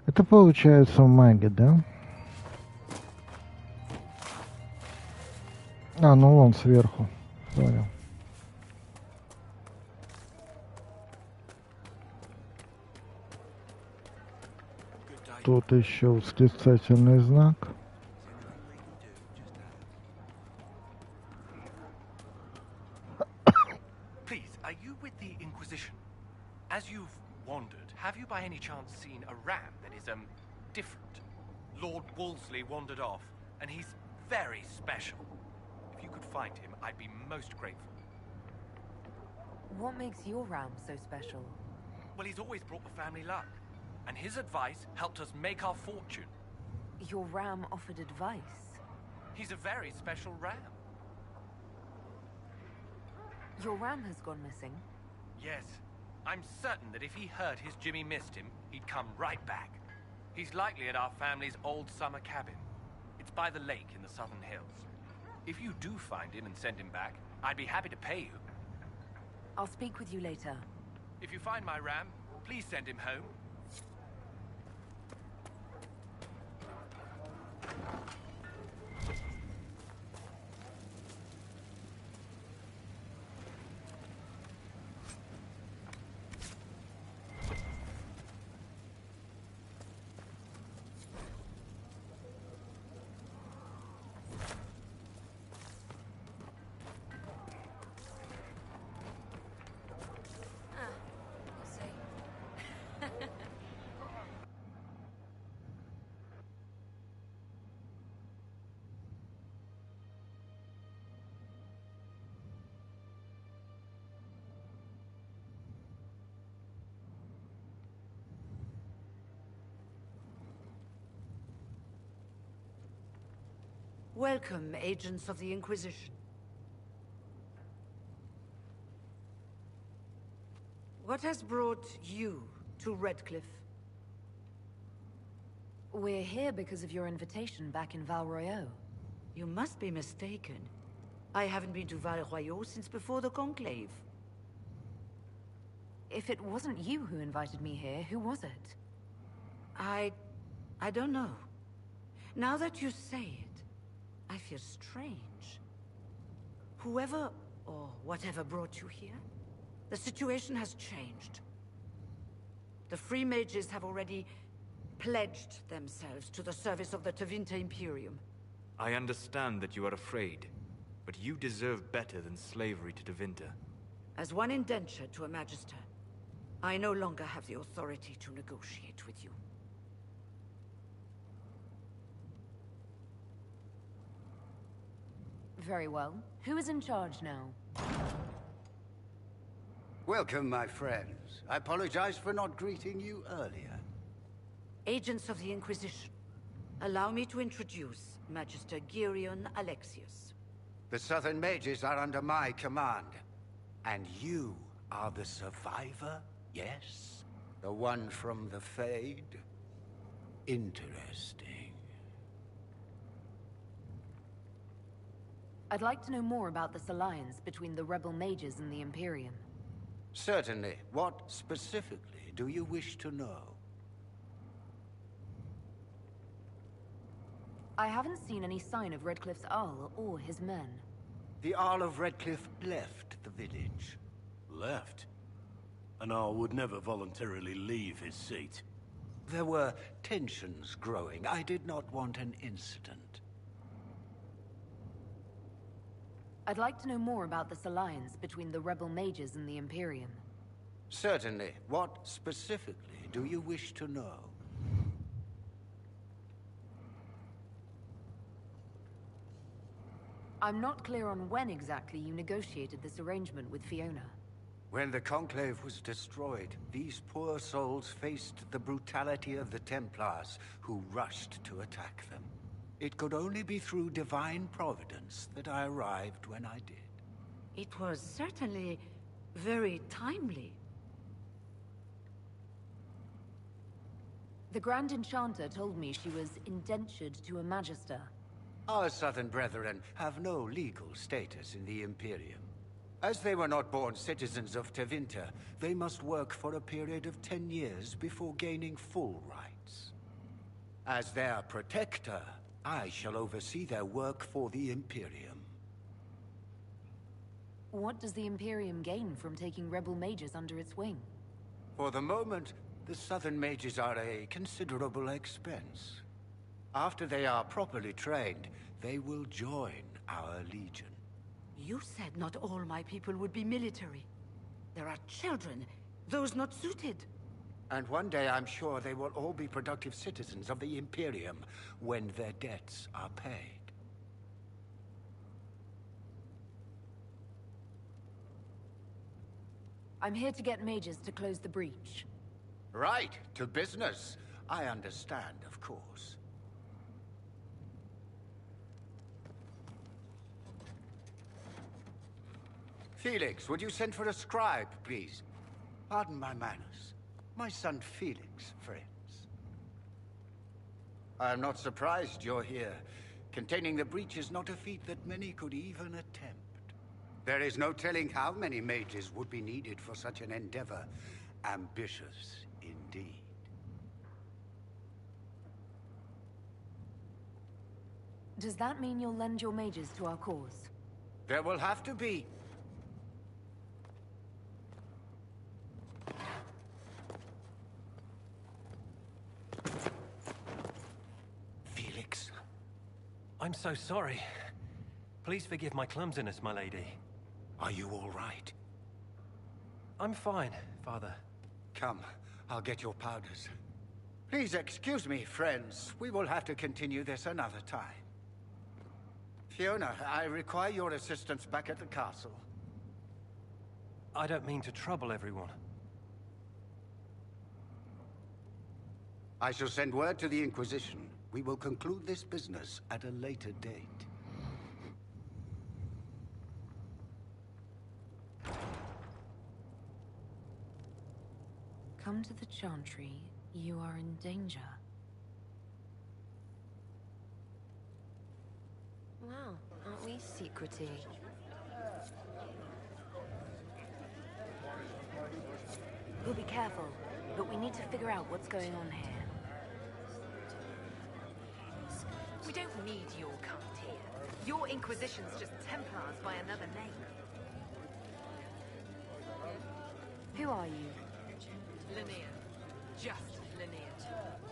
Это получается в маге, да? А, ну вон сверху. Понял. Тут еще восклицательный знак. Please, are you with the Inquisition? As you've wandered, have you by any chance seen a ram that is, different? Lord Wolseley wandered off, and he's very special. If you could find him, I'd be most grateful. What makes your ram so special? Well, he's always brought the family luck, and his advice helped us make our fortune. Your ram offered advice? He's a very special ram. Your ram has gone missing? Yes. I'm certain that if he heard his Jimmy missed him, he'd come right back. He's likely at our family's old summer cabin. It's by the lake in the southern hills. If you do find him and send him back, I'd be happy to pay you. I'll speak with you later. If you find my ram, please send him home. Welcome, agents of the Inquisition. What has brought you to Redcliffe? We're here because of your invitation back in Val Royeaux. You must be mistaken. I haven't been to Val Royeaux since before the Conclave. If it wasn't you who invited me here, who was it? I don't know. Now that you say it, I feel strange. Whoever or whatever brought you here, the situation has changed. The Free Mages have already pledged themselves to the service of the Tevinter Imperium. I understand that you are afraid, but you deserve better than slavery to Tevinter. As one indentured to a Magister, I no longer have the authority to negotiate with you. Very well. Who is in charge now? Welcome, my friends. I apologize for not greeting you earlier. Agents of the Inquisition, allow me to introduce Magister Geirion Alexius. The Southern Mages are under my command. And you are the survivor, yes? The one from the Fade? Interesting. I'd like to know more about this alliance between the rebel mages and the Imperium. Certainly. What specifically do you wish to know? I haven't seen any sign of Redcliffe's Arl or his men. The Arl of Redcliffe left the village. Left? An Arl would never voluntarily leave his seat. There were tensions growing. I did not want an incident. I'd like to know more about this alliance between the rebel mages and the Imperium. Certainly. What specifically do you wish to know? I'm not clear on when exactly you negotiated this arrangement with Fiona. When the Conclave was destroyed, these poor souls faced the brutality of the Templars, who rushed to attack them. It could only be through divine providence that I arrived when I did. It was certainly very timely. The Grand Enchanter told me she was indentured to a Magister. Our Southern brethren have no legal status in the Imperium. As they were not born citizens of Tevinter, they must work for a period of 10 years before gaining full rights. As their protector, I shall oversee their work for the Imperium. What does the Imperium gain from taking rebel mages under its wing? For the moment, the Southern mages are a considerable expense. After they are properly trained, they will join our legion. You said not all my people would be military. There are children, those not suited. And one day I'm sure they will all be productive citizens of the Imperium when their debts are paid. I'm here to get mages to close the breach. Right, to business. I understand, of course. Felix, would you send for a scribe, please? Pardon my manners. My son Felix, friends. I'm not surprised you're here. Containing the breach is not a feat that many could even attempt. There is no telling how many mages would be needed for such an endeavor. Ambitious, indeed. Does that mean you'll lend your mages to our cause? There will have to be. Felix. I'm so sorry. Please forgive my clumsiness, my lady. Are you all right? I'm fine, Father. Come, I'll get your powders. Please excuse me, friends. We will have to continue this another time. Fiona, I require your assistance back at the castle. I don't mean to trouble everyone. I shall send word to the Inquisition. We will conclude this business at a later date. Come to the Chantry. You are in danger. Wow, aren't we secretive? We'll be careful, but we need to figure out what's going on here. We don't need your kind here. Your Inquisition's just Templars by another name. Who are you? Linnea. Just Linnea.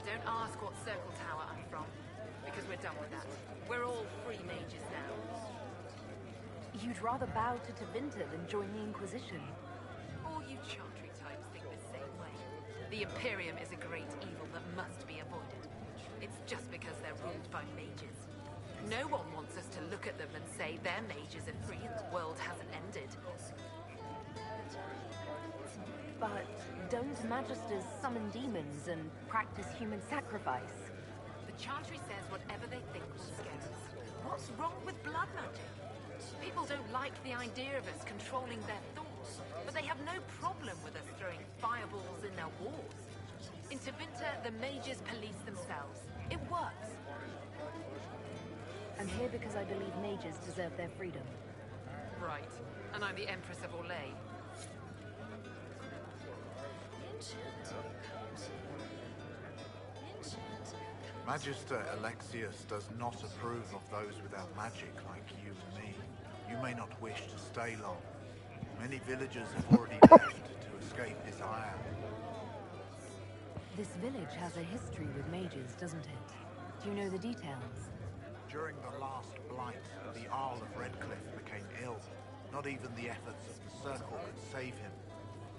Don't ask what Circle Tower I'm from, because we're done with that. We're all free mages now. You'd rather bow to Tevinter than join the Inquisition. All you Chantry types think the same way. The Imperium is a great evil that must be avoided. It's just because they're ruled by mages. No one wants us to look at them and say their mages are free and the world hasn't ended. But don't Magisters summon demons and practice human sacrifice? The Chantry says whatever they think will scare us. What's wrong with blood magic? People don't like the idea of us controlling their thoughts, but they have no problem with us throwing fireballs in their walls. In Tevinter, the mages police themselves. It works. I'm here because I believe mages deserve their freedom. Right. And I'm the Empress of Orlais. Magister Alexius does not approve of those without magic like you and me. You may not wish to stay long. Many villagers have already left to escape his ire. This village has a history with mages, doesn't it? Do you know the details? During the last blight, the Arl of Redcliffe became ill. Not even the efforts of the Circle could save him.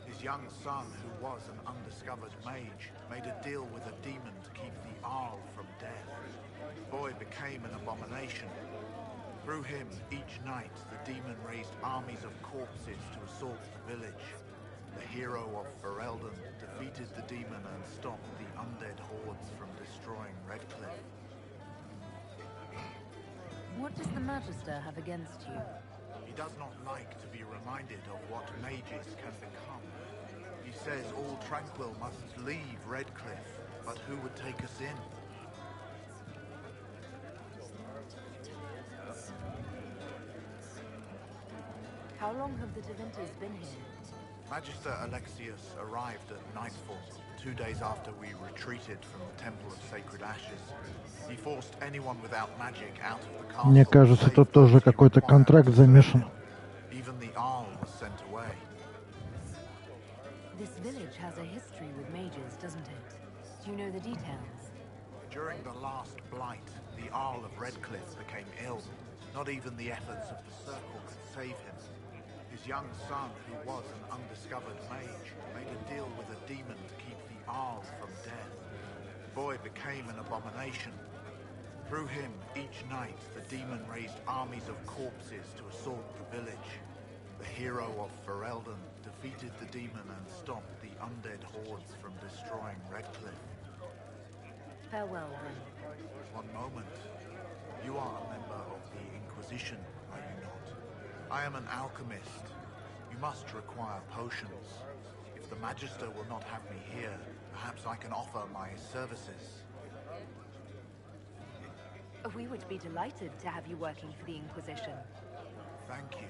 His young son, who was an undiscovered mage, made a deal with a demon to keep the Arl from death. The boy became an abomination. Through him, each night, the demon raised armies of corpses to assault the village. The hero of Ferelden defeated the demon and stopped the undead hordes from destroying Redcliffe. What does the Magister have against you? He does not like to be reminded of what mages can become. He says all Tranquil must leave Redcliffe, but who would take us in? How long have the Tevinter's been here? Magister Alexius arrived at nightfall, 2 days after we retreated from the Temple of Sacred Ashes. He forced anyone without magic out of the castle. Мне кажется, тут тоже какой-то контракт замешан. Even the Arl was sent away. This village has a history with mages, doesn't it? Do you know the details? During the last blight, the Arl of Redcliffe became ill. Not even the efforts of the Circle could save him. His young son, who was an undiscovered mage, made a deal with a demon to keep the Arl from death. The boy became an abomination. Through him, each night, the demon raised armies of corpses to assault the village. The hero of Ferelden defeated the demon and stopped the undead hordes from destroying Redcliffe. Farewell, then. One moment. You are a member of the Inquisition, are you not? I am an alchemist. You must require potions. If the Magister will not have me here, perhaps I can offer my services. We would be delighted to have you working for the Inquisition. Thank you.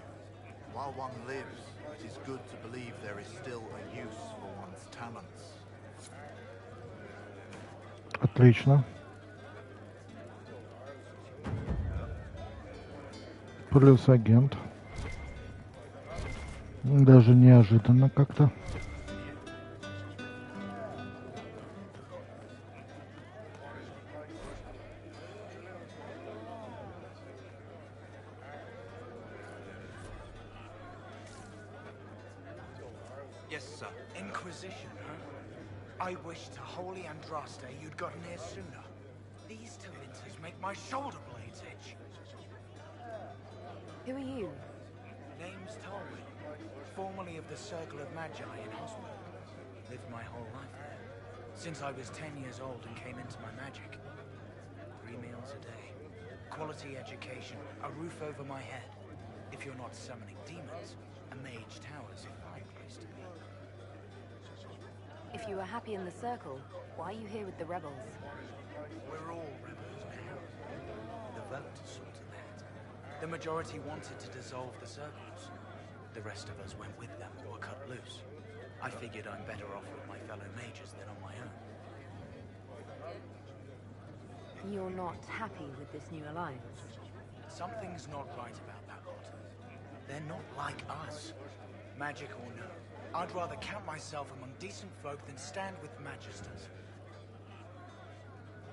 While one lives, it is good to believe there is still a use for one's talents. Отлично. Плюс агент. Даже неожиданно как-то. Yes, sir. Inquisition, huh? I wish to Holy Andraste you'd gotten here sooner. These Tevinters make my shoulder blades itch. Who are you? Name's Tolwyn, formerly of the Circle of Magi in Hosmer. Lived my whole life there. Since I was 10 years old and came into my magic. 3 meals a day. Quality education, a roof over my head. If you're not summoning demons, a mage tower's a fine place to be. If you were happy in the Circle, why are you here with the rebels? We're all rebels now. The vote sorted that. The majority wanted to dissolve the Circles. The rest of us went with them or cut loose. I figured I'm better off with my fellow mages than on my own. You're not happy with this new alliance? Something's not right about that lot. They're not like us. Magic or no, I'd rather count myself among decent folk than stand with Magisters.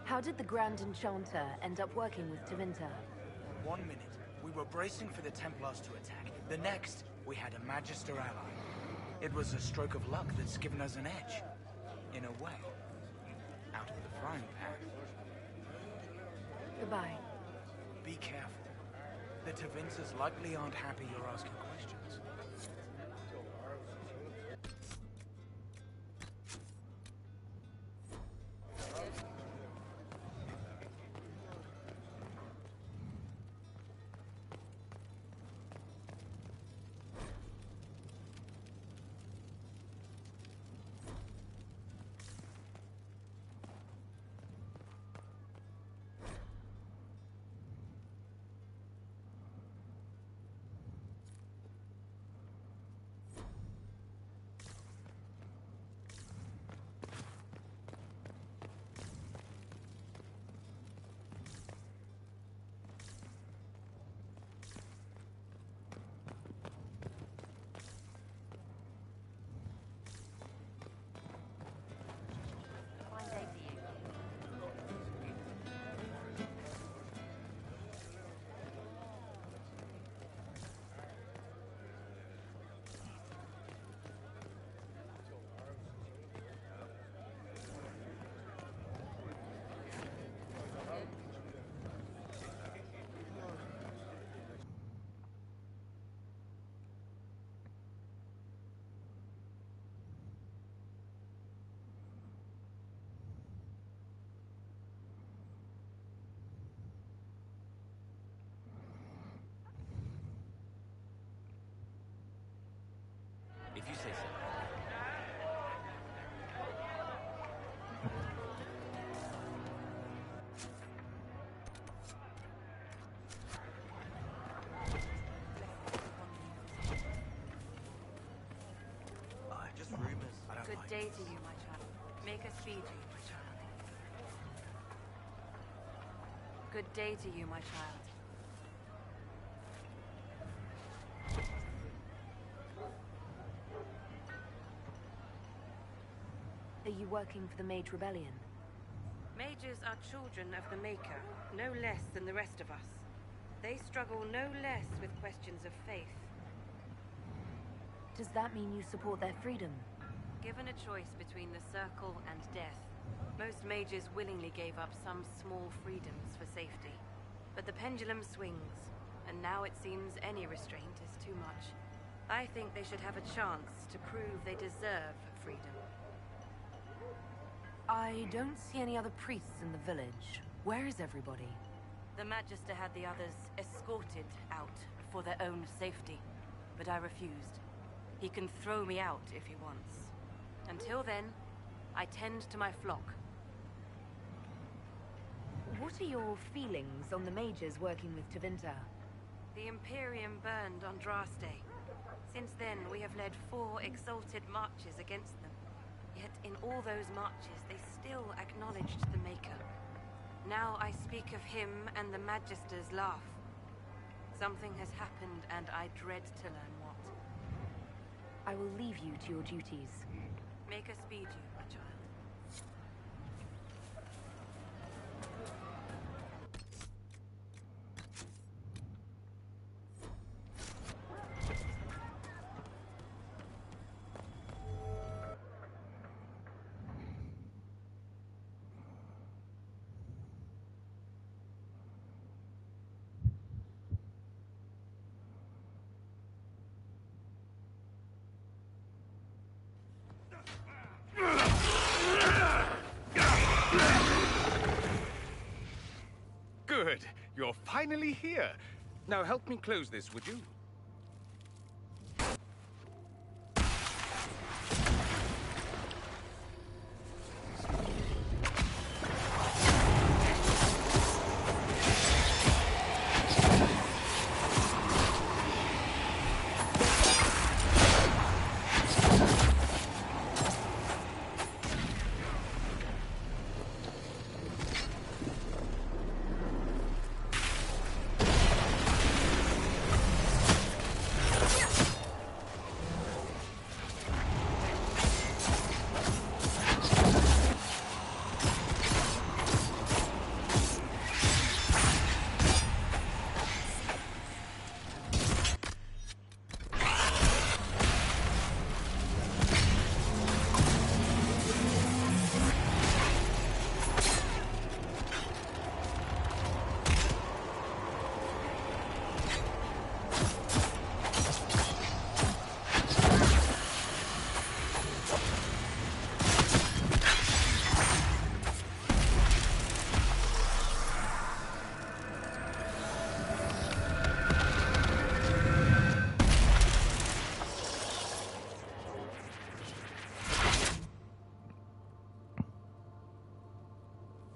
How did the Grand Enchanter end up working with Tevinter? 1 minute, we were bracing for the Templars to attack. The next, we had a Magister ally. It was a stroke of luck that's given us an edge. In a way. Out of the frying pan. Goodbye. Be careful. The Tevinters likely aren't happy you're asking questions. If you say so. day to you, my child. Make us feed you, my child. Good day to you, my child. Are you working for the Mage Rebellion? Mages are children of the Maker, no less than the rest of us. They struggle no less with questions of faith. Does that mean you support their freedom? Given a choice between the Circle and death, most mages willingly gave up some small freedoms for safety. But the pendulum swings, and now it seems any restraint is too much. I think they should have a chance to prove they deserve freedom. I don't see any other priests in the village. Where is everybody? The Magister had the others escorted out for their own safety, but I refused. He can throw me out if he wants. Until then, I tend to my flock. What are your feelings on the mages working with Tevinter? The Imperium burned on Draste. Since then, we have led 4 exalted marches against them. Yet in all those marches, they still acknowledged the Maker. Now I speak of him and the Magisters laugh. Something has happened, and I dread to learn what. I will leave you to your duties. Make us feed you, my child. Good. You're finally here. Now help me close this, would you?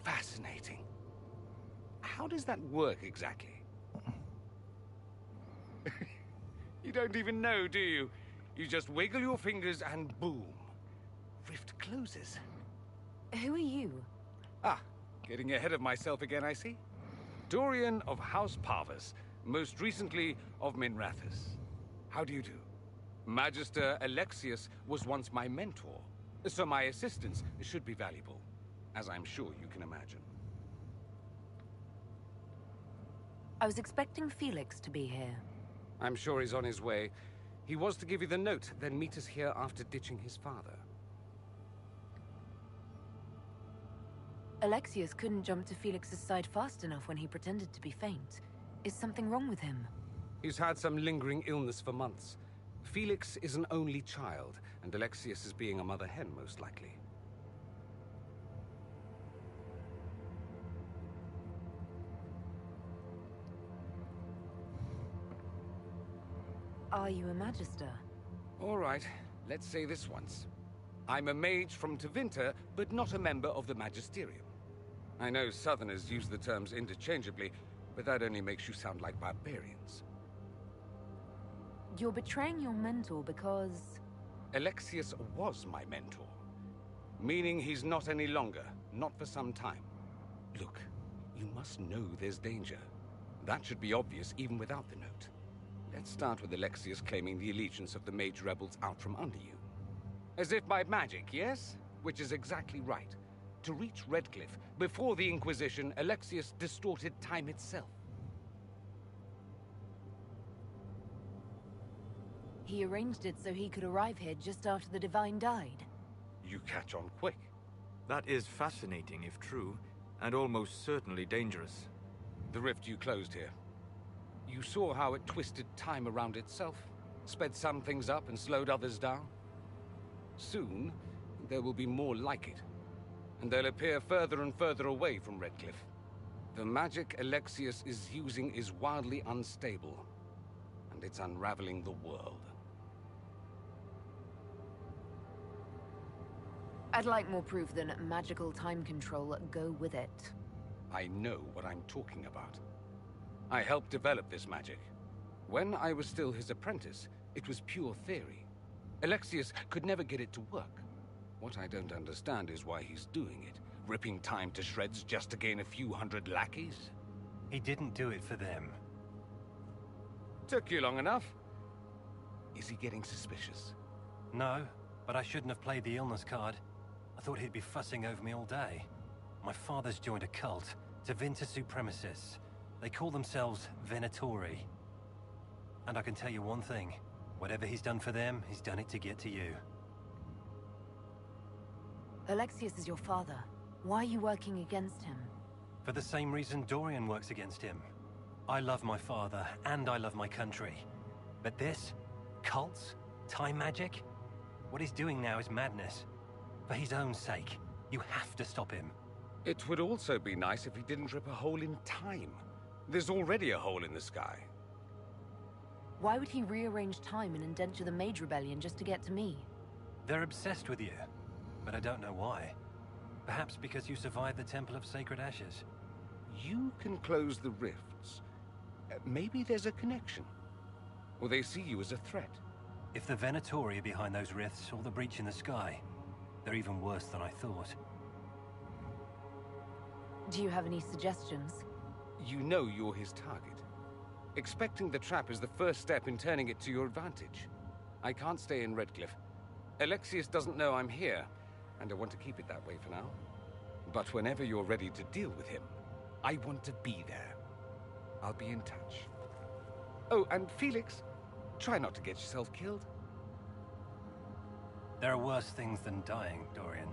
Fascinating. How does that work exactly? You don't even know, do you? You just wiggle your fingers and boom. Rift closes. Who are you? Ah, getting ahead of myself again, I see. Dorian of House Parvus, most recently of Minrathous. How do you do? Magister Alexius was once my mentor, so my assistance should be valuable, as I'm sure you can imagine. I was expecting Felix to be here. I'm sure he's on his way. He was to give you the note, then meet us here after ditching his father. Alexius couldn't jump to Felix's side fast enough when he pretended to be faint. Is something wrong with him? He's had some lingering illness for months. Felix is an only child, and Alexius is being a mother hen, most likely. Are you a Magister? All right, let's say this once. I'm a mage from Tevinter, but not a member of the Magisterium. I know Southerners use the terms interchangeably, but that only makes you sound like barbarians. You're betraying your mentor because... Alexius was my mentor. Meaning he's not any longer. Not for some time. Look, you must know there's danger. That should be obvious even without the note. Let's start with Alexius claiming the allegiance of the mage rebels out from under you. As if by magic, yes? Which is exactly right. To reach Redcliffe, before the Inquisition, Alexius distorted time itself. He arranged it so he could arrive here just after the Divine died. You catch on quick. That is fascinating if true, and almost certainly dangerous. The rift you closed here. You saw how it twisted time around itself, sped some things up and slowed others down. Soon, there will be more like it, and they'll appear further and further away from Redcliffe. The magic Alexius is using is wildly unstable, and it's unraveling the world. I'd like more proof than magical time control go with it. I know what I'm talking about. I helped develop this magic. When I was still his apprentice, it was pure theory. Alexius could never get it to work. What I don't understand is why he's doing it, ripping time to shreds just to gain a few hundred lackeys. He didn't do it for them. Took you long enough. Is he getting suspicious? No, but I shouldn't have played the illness card. I thought he'd be fussing over me all day. My father's joined a cult, Tevinter Supremacists. They call themselves Venatori. And I can tell you one thing. Whatever he's done for them, he's done it to get to you. Alexius is your father. Why are you working against him? For the same reason Dorian works against him. I love my father, and I love my country. But this? Cults? Time magic? What he's doing now is madness. For his own sake, you have to stop him. It would also be nice if he didn't rip a hole in time. There's already a hole in the sky. Why would he rearrange time and indenture the Mage Rebellion just to get to me? They're obsessed with you, but I don't know why. Perhaps because you survived the Temple of Sacred Ashes. You can close the rifts. Maybe there's a connection. Or they see you as a threat. If the Venatori are behind those rifts or the breach in the sky, they're even worse than I thought. Do you have any suggestions? You know you're his target. Expecting the trap is the first step in turning it to your advantage. I can't stay in Redcliffe. Alexius doesn't know I'm here, and I want to keep it that way for now. But whenever you're ready to deal with him, I want to be there. I'll be in touch. Oh, and Felix, try not to get yourself killed. There are worse things than dying, Dorian.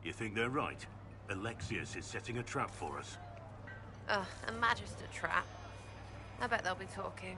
You think they're right? Alexius is setting a trap for us. Ugh, a Magister trap. I bet they'll be talking.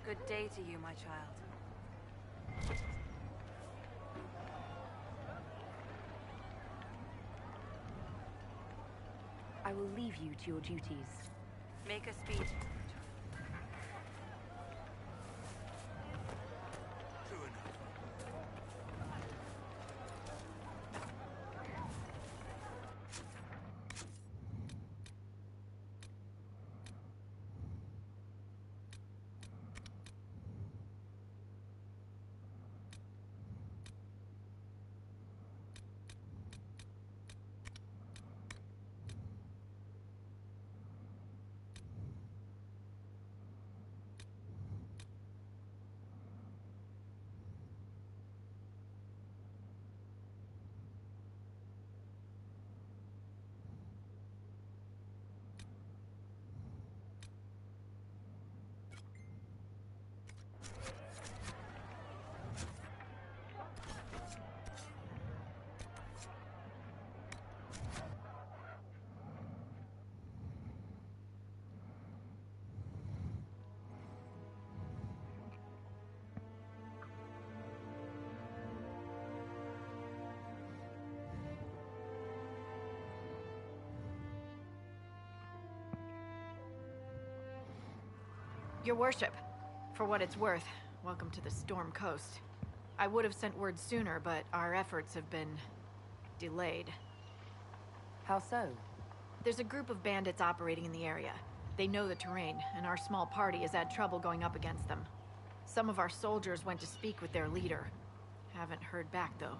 Good day to you, my child. I will leave you to your duties. Make a speed. Your worship, for what it's worth, welcome to the Storm Coast. I would have sent word sooner, but our efforts have been delayed. How so? There's a group of bandits operating in the area. They know the terrain, and our small party has had trouble going up against them. Some of our soldiers went to speak with their leader. Haven't heard back, though.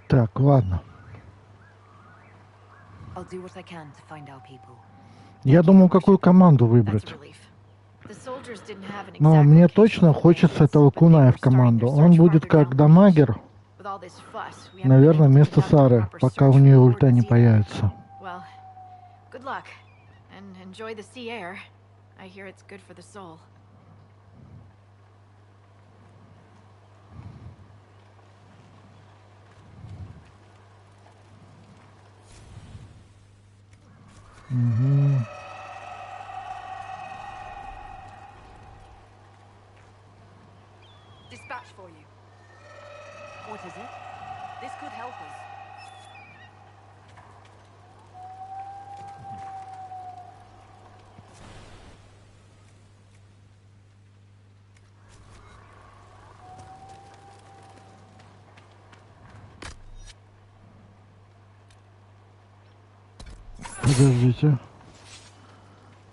Так, ладно. I'll do what I can to find our people. Я думал, какую команду выбрать. The soldiers didn't have an Но exact мне location точно for the хочется base, этого but they Куная were в starting команду. their Он search будет farther как down the дамагер, beach. With all this fuss, we haven't been наверное, able to вместо conduct a Сары, proper пока search у for нее the ульта не coordinates either. появится. Well, good luck, and enjoy the sea air. I hear it's good for the soul. Угу. Dispatch for you. What is it? This could help us. Подождите.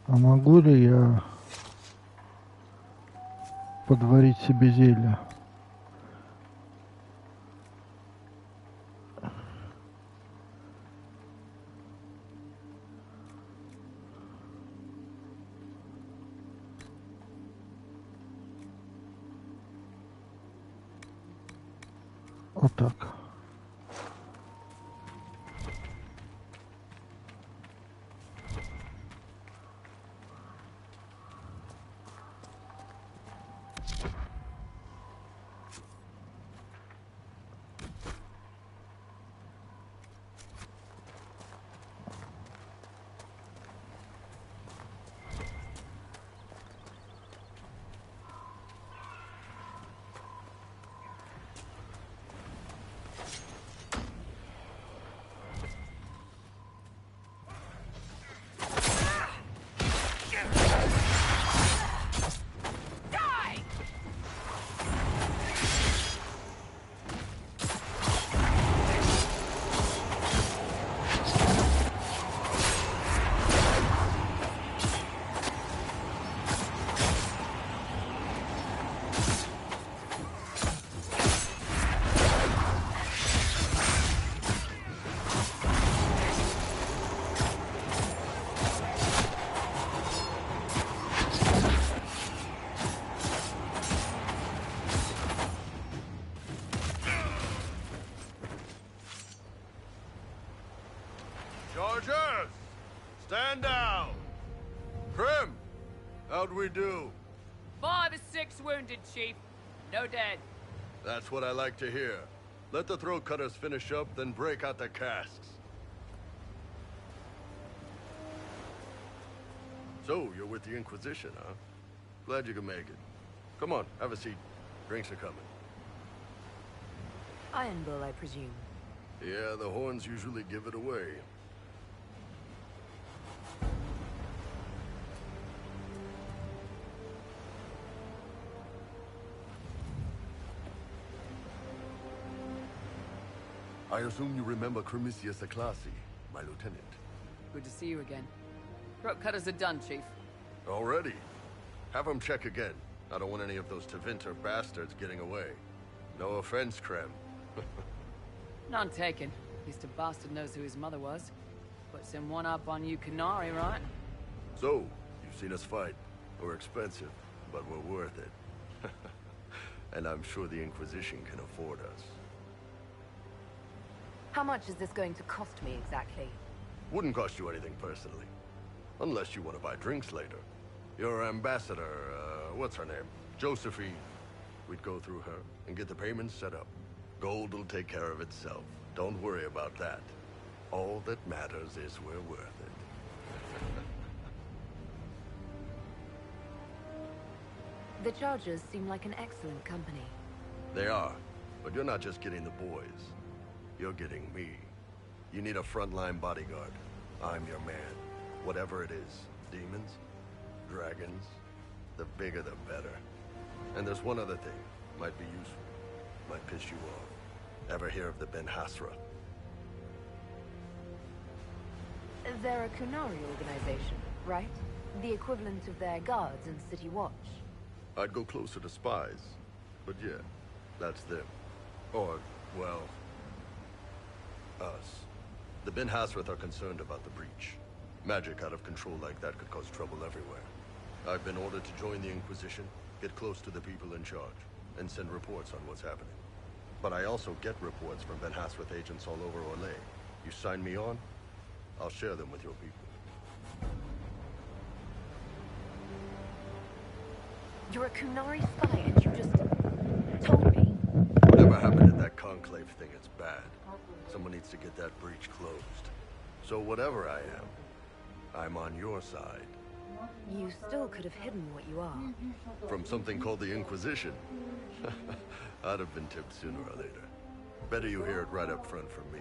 А могу ли я подварить себе зелье? Вот так. Chargers! Stand down! Krim! How'd we do? 5 or 6 wounded, Chief. No dead. That's what I like to hear. Let the throat cutters finish up, then break out the casks. So, you're with the Inquisition, huh? Glad you could make it. Come on, have a seat. Drinks are coming. Iron Bull, I presume. Yeah, the horns usually give it away. I assume you remember Cremisius Aclassi, my lieutenant. Good to see you again. Throat cutters are done, Chief. Already? Have him check again. I don't want any of those Tevinter bastards getting away. No offense, Krem. None taken. At least a bastard knows who his mother was. Puts him one up on you Canary, right? So, you've seen us fight. We're expensive, but we're worth it. And I'm sure the Inquisition can afford us. How much is this going to cost me exactly? Wouldn't cost you anything personally. Unless you want to buy drinks later. Your ambassador, what's her name? Josephine. We'd go through her and get the payments set up. Gold will take care of itself. Don't worry about that. All that matters is we're worth it. The Chargers seem like an excellent company. They are, but you're not just getting the boys. You're getting me. You need a frontline bodyguard. I'm your man. Whatever it is. Demons? Dragons? The bigger the better. And there's one other thing. Might be useful. Might piss you off. Ever hear of the Ben Hasra? They're a Kunari organization, right? The equivalent of their guards in City Watch. I'd go closer to spies. But yeah, that's them. Or, well, Us. The Ben Hasrath are concerned about the breach. Magic out of control like that could cause trouble everywhere. I've been ordered to join the Inquisition, get close to the people in charge, and send reports on what's happening. But I also get reports from Ben Hasrath agents all over Orlais. You sign me on, I'll share them with your people. You're a Kunari spy and you just told me. Whatever happened at that Conclave thing, it's bad. Someone needs to get that breach closed. So whatever I am, I'm on your side. You still could have hidden what you are. From something called the Inquisition. I'd have been tipped sooner or later. Better you hear it right up front from me.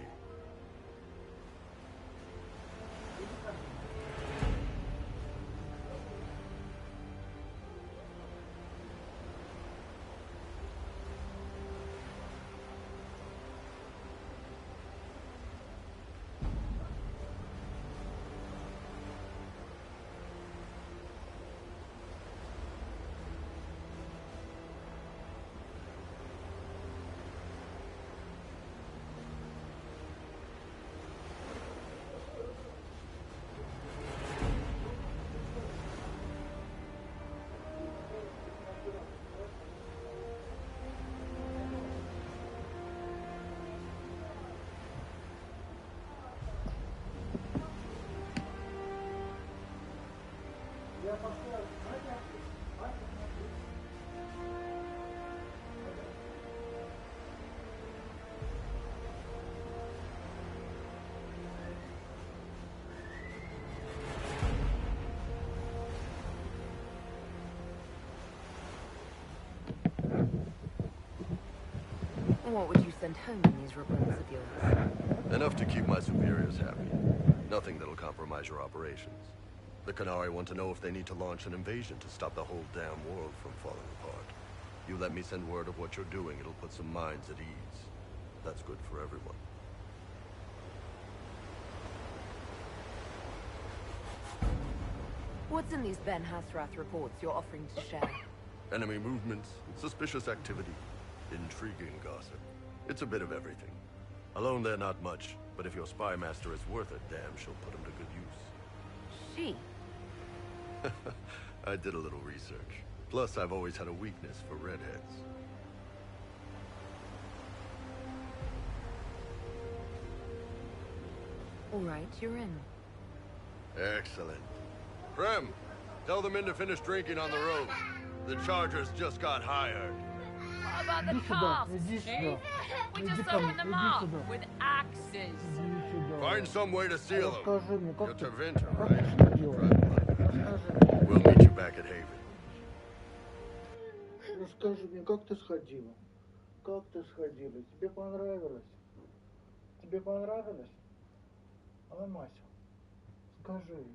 What would you send home in these reports of yours? Enough to keep my superiors happy. Nothing that'll compromise your operations. The Qunari want to know if they need to launch an invasion to stop the whole damn world from falling apart. You let me send word of what you're doing, it'll put some minds at ease. That's good for everyone. What's in these Ben Hasrath reports you're offering to share? Enemy movements, suspicious activity, intriguing gossip. It's a bit of everything. Alone they're not much, but if your spy master is worth it, damn, she'll put him to good use. She? I did a little research. Plus, I've always had a weakness for redheads. All right, you're in. Excellent. Prem, tell the men to finish drinking on the road. The Chargers just got hired. What about the casks, Chief? We just opened them up with axes. Find some way to seal them. Расскажи мне, You're как ты Tervinter, что right? делаешь? We'll meet you back at Haven. Расскажи мне, как ты сходила? Как ты сходила? Тебе понравилось? Тебе понравилось? А, Мася, скажи.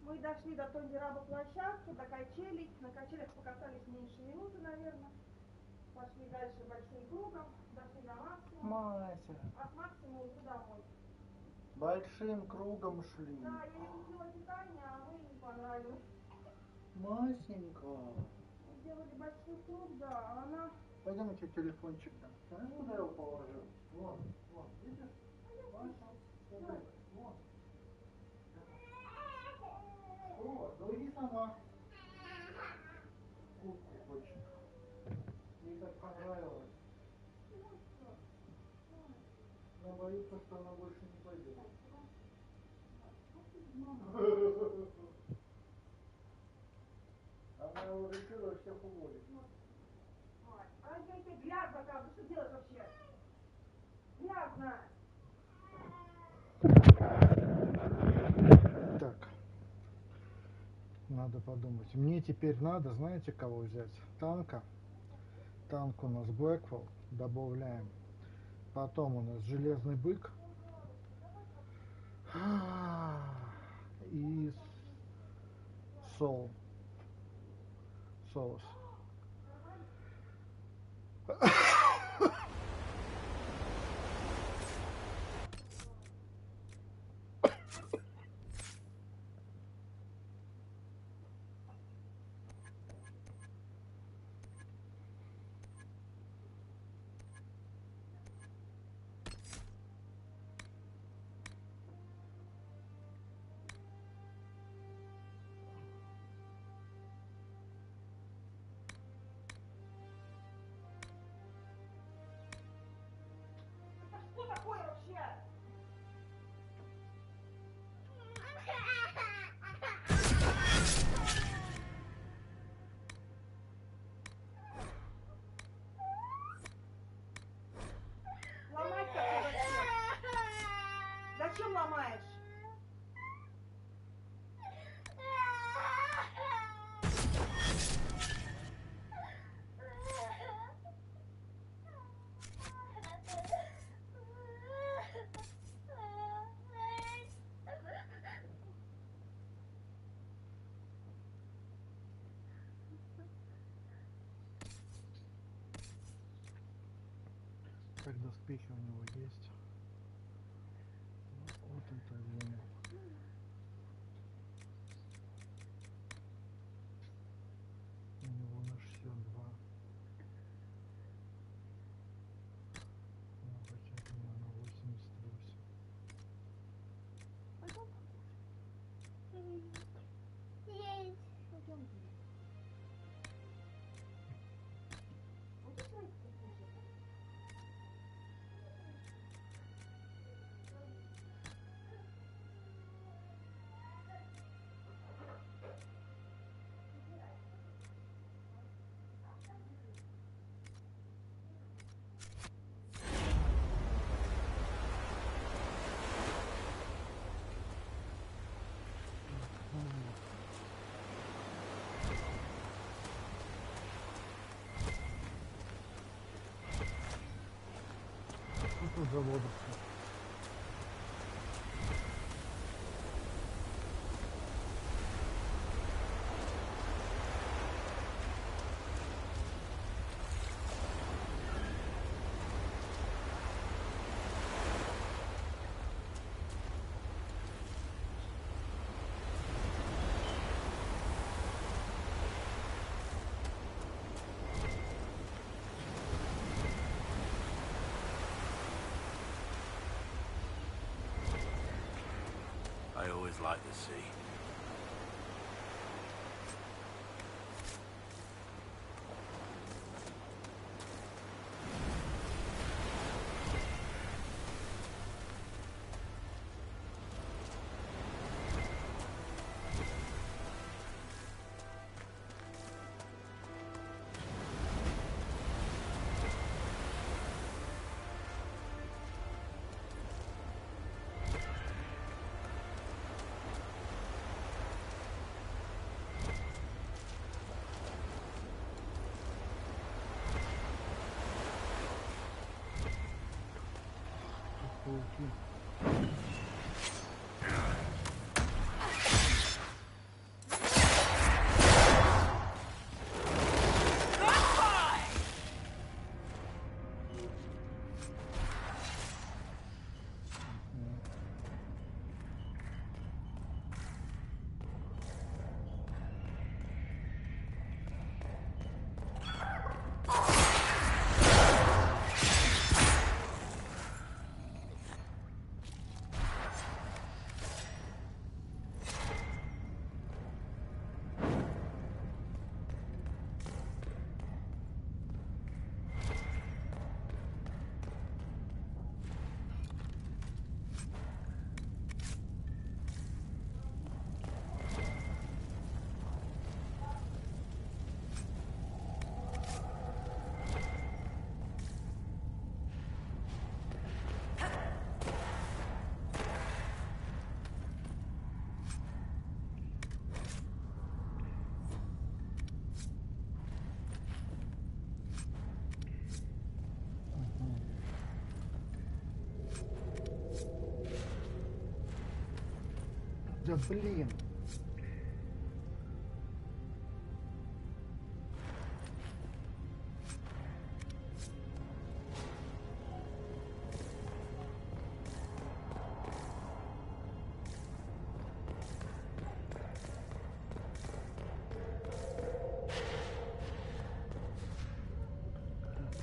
Мы дошли до той площадки, до качелей. На качелях покатались меньше минуты, наверное. Пошли дальше большим кругом, дошли до максимума. Мася. От максимума уже домой. Большим кругом шли. Да, я не пила питание, а вы не понравилось. Масенька. Сделали большой круг, да, а она... Пойдем, я тебе телефончик дам. Знаешь, куда я его положил? Вон, вон, видишь? Маша, смотри, вон. О, ну иди сама. Губку хочет. Ей так понравилось. Она боится, что она больше не пойдет. Она уже решила всех уволить. А я тебе грязно, правда, что делать вообще? Грязно! Так. Надо подумать. Мне теперь надо, знаете, кого взять? Танка. Танк у нас Блэквелл. Добавляем. Потом у нас Железный Бык. И Соус. сломаешь. Как доспехи у него есть. Вот это время. У него на 62. Ну, хотя бы у меня на 88. Пойдем. Пойдем. Будешь лайк послушать? Что тут заводится? I always like the sea. Да блин.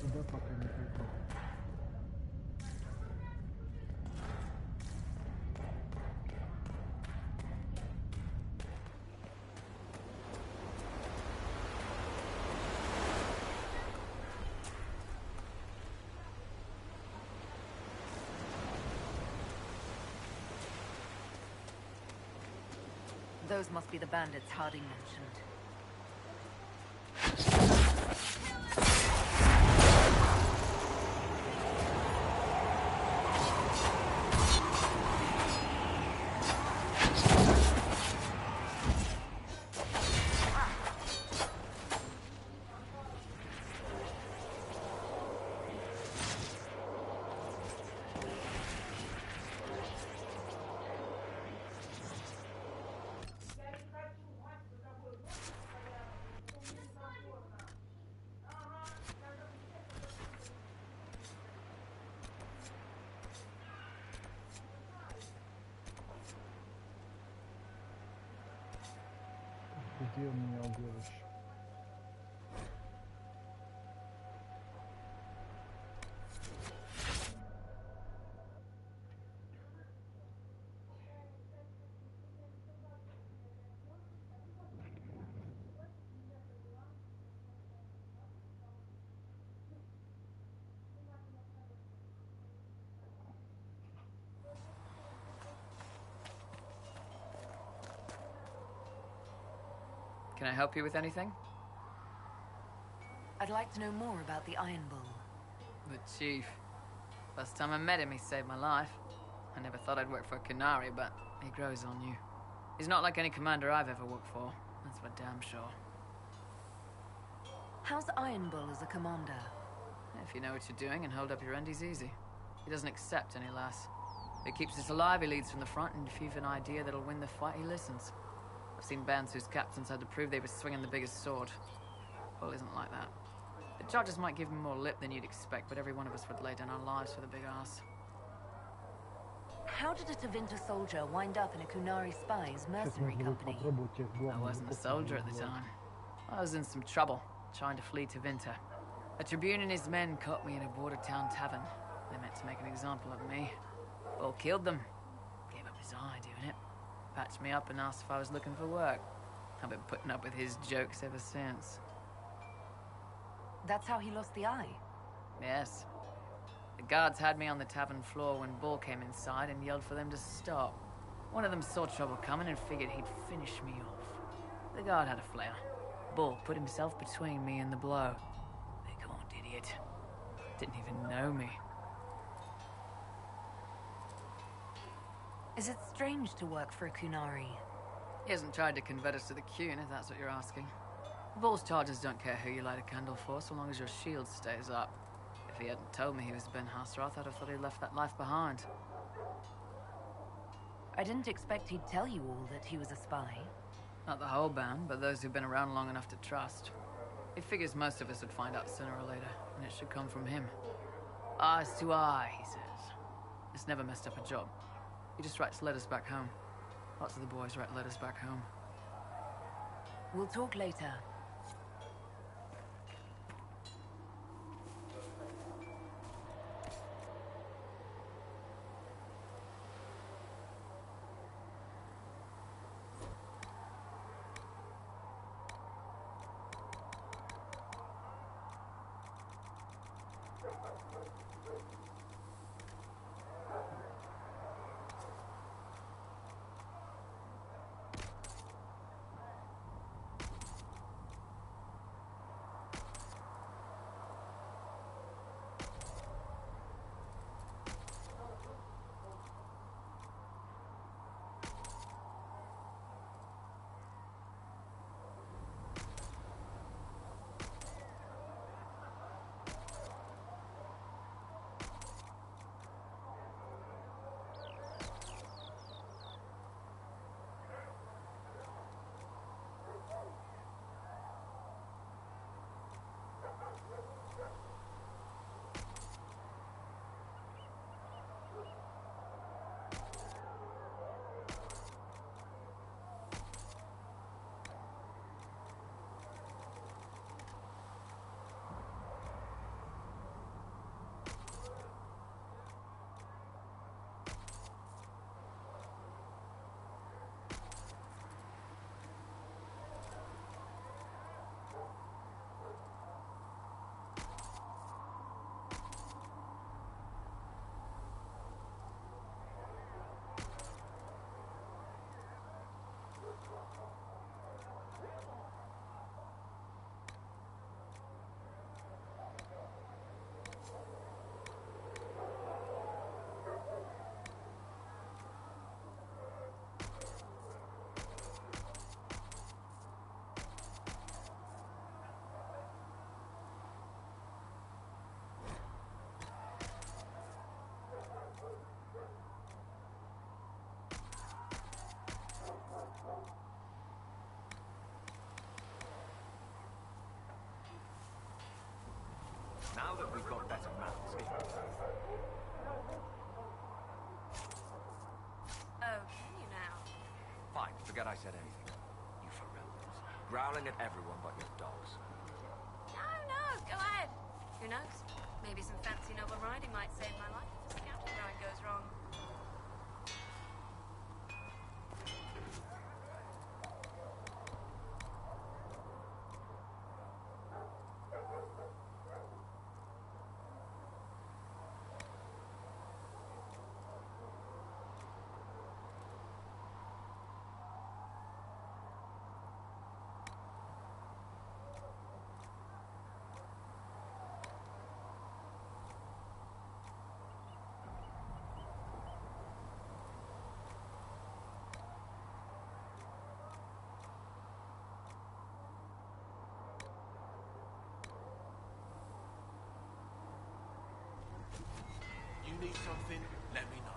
Туда пока не пойду. Those must be the bandits Harding mentioned. Где у меня убежище? Can I help you with anything? I'd like to know more about the Iron Bull. The Chief. First time I met him, he saved my life. I never thought I'd work for Kunari, but he grows on you. He's not like any commander I've ever worked for. That's for damn sure. How's Iron Bull as a commander? If you know what you're doing and hold up your end, he's easy. He doesn't accept any less. If he keeps us alive, he leads from the front, and if you've an idea that'll win the fight, he listens. I've seen bands whose captains had to prove they were swinging the biggest sword. Bull isn't like that. The charges might give him more lip than you'd expect, but every one of us would lay down our lives for the big ass. How did a Tevinter soldier wind up in a Kunari spy's mercenary company? I wasn't a soldier at the time. I was in some trouble, trying to flee Tevinter. A Tribune and his men caught me in a border town tavern. They meant to make an example of me. Bull killed them. Gave up his eye doing it. Patched me up and asked if I was looking for work. I've been putting up with his jokes ever since. That's how he lost the eye? Yes. The guards had me on the tavern floor when Bull came inside and yelled for them to stop. One of them saw trouble coming and figured he'd finish me off. The guard had a flare. Bull put himself between me and the blow. Big old idiot. Didn't even know me. Is it strange to work for a Kunari? He hasn't tried to convert us to the Qun, if that's what you're asking. Bull's charges don't care who you light a candle for, so long as your shield stays up. If he hadn't told me he was Ben Hasrath, I'd have thought he'd left that life behind. I didn't expect he'd tell you all that he was a spy. Not the whole band, but those who've been around long enough to trust. He figures most of us would find out sooner or later, and it should come from him. Eyes to eye, he says. It's never messed up a job. He just writes letters back home. Lots of the boys write letters back home. We'll talk later. Now that we've got better maps. Oh, can you now? Fine, forget I said anything. You for real. growling at everyone but your dogs. No, go ahead. Who knows? Maybe some fancy noble riding might save my life if a scouting ride goes wrong. You need something, let me know.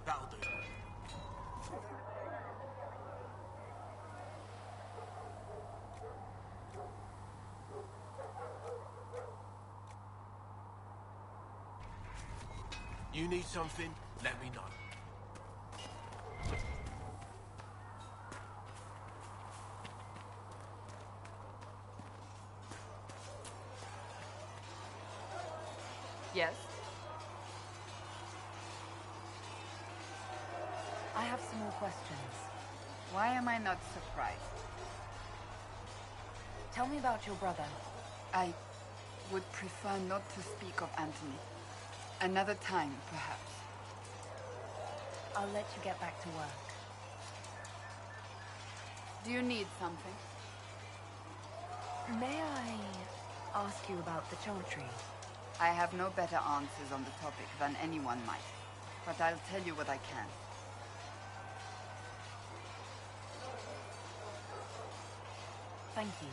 That'll do. You need something, let me know. Yes? I have some more questions. Why am I not surprised? Tell me about your brother. I would prefer not to speak of Anthony. Another time, perhaps. I'll let you get back to work. Do you need something? May I ask you about the Chantry? I have no better answers on the topic than anyone might, but I'll tell you what I can. Thank you.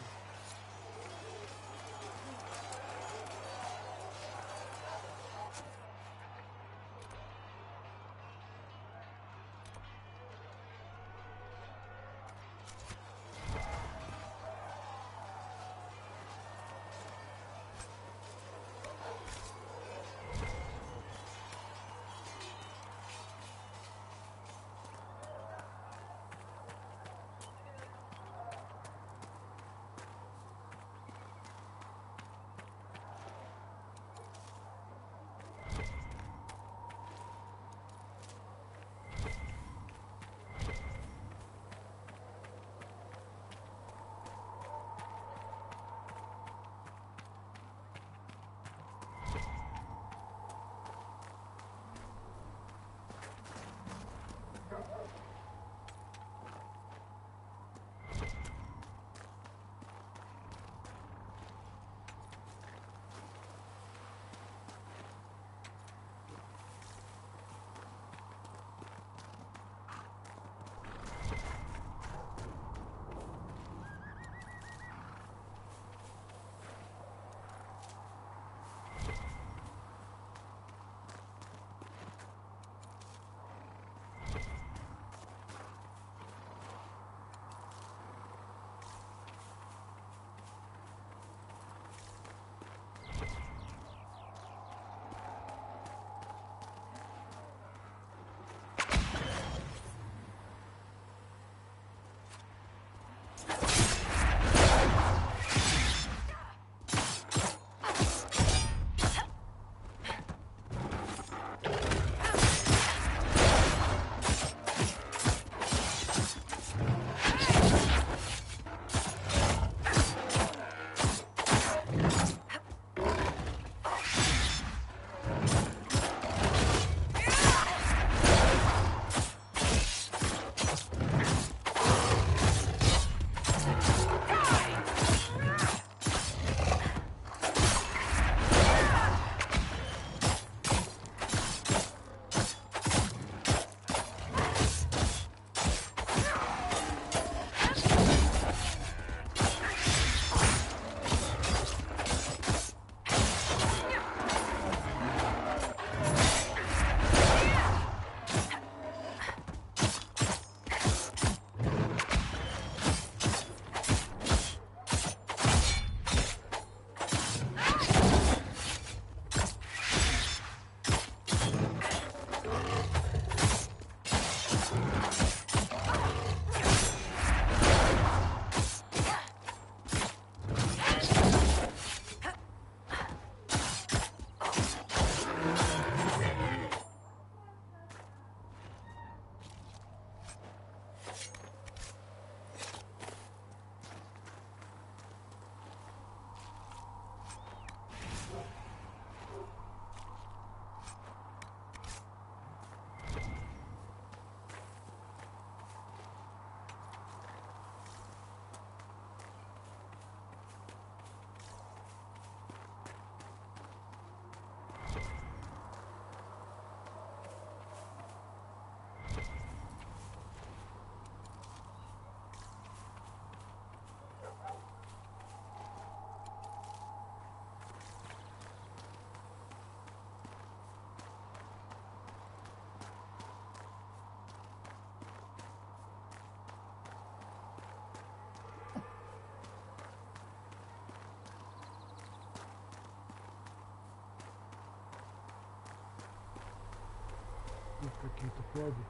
какие-то флаги.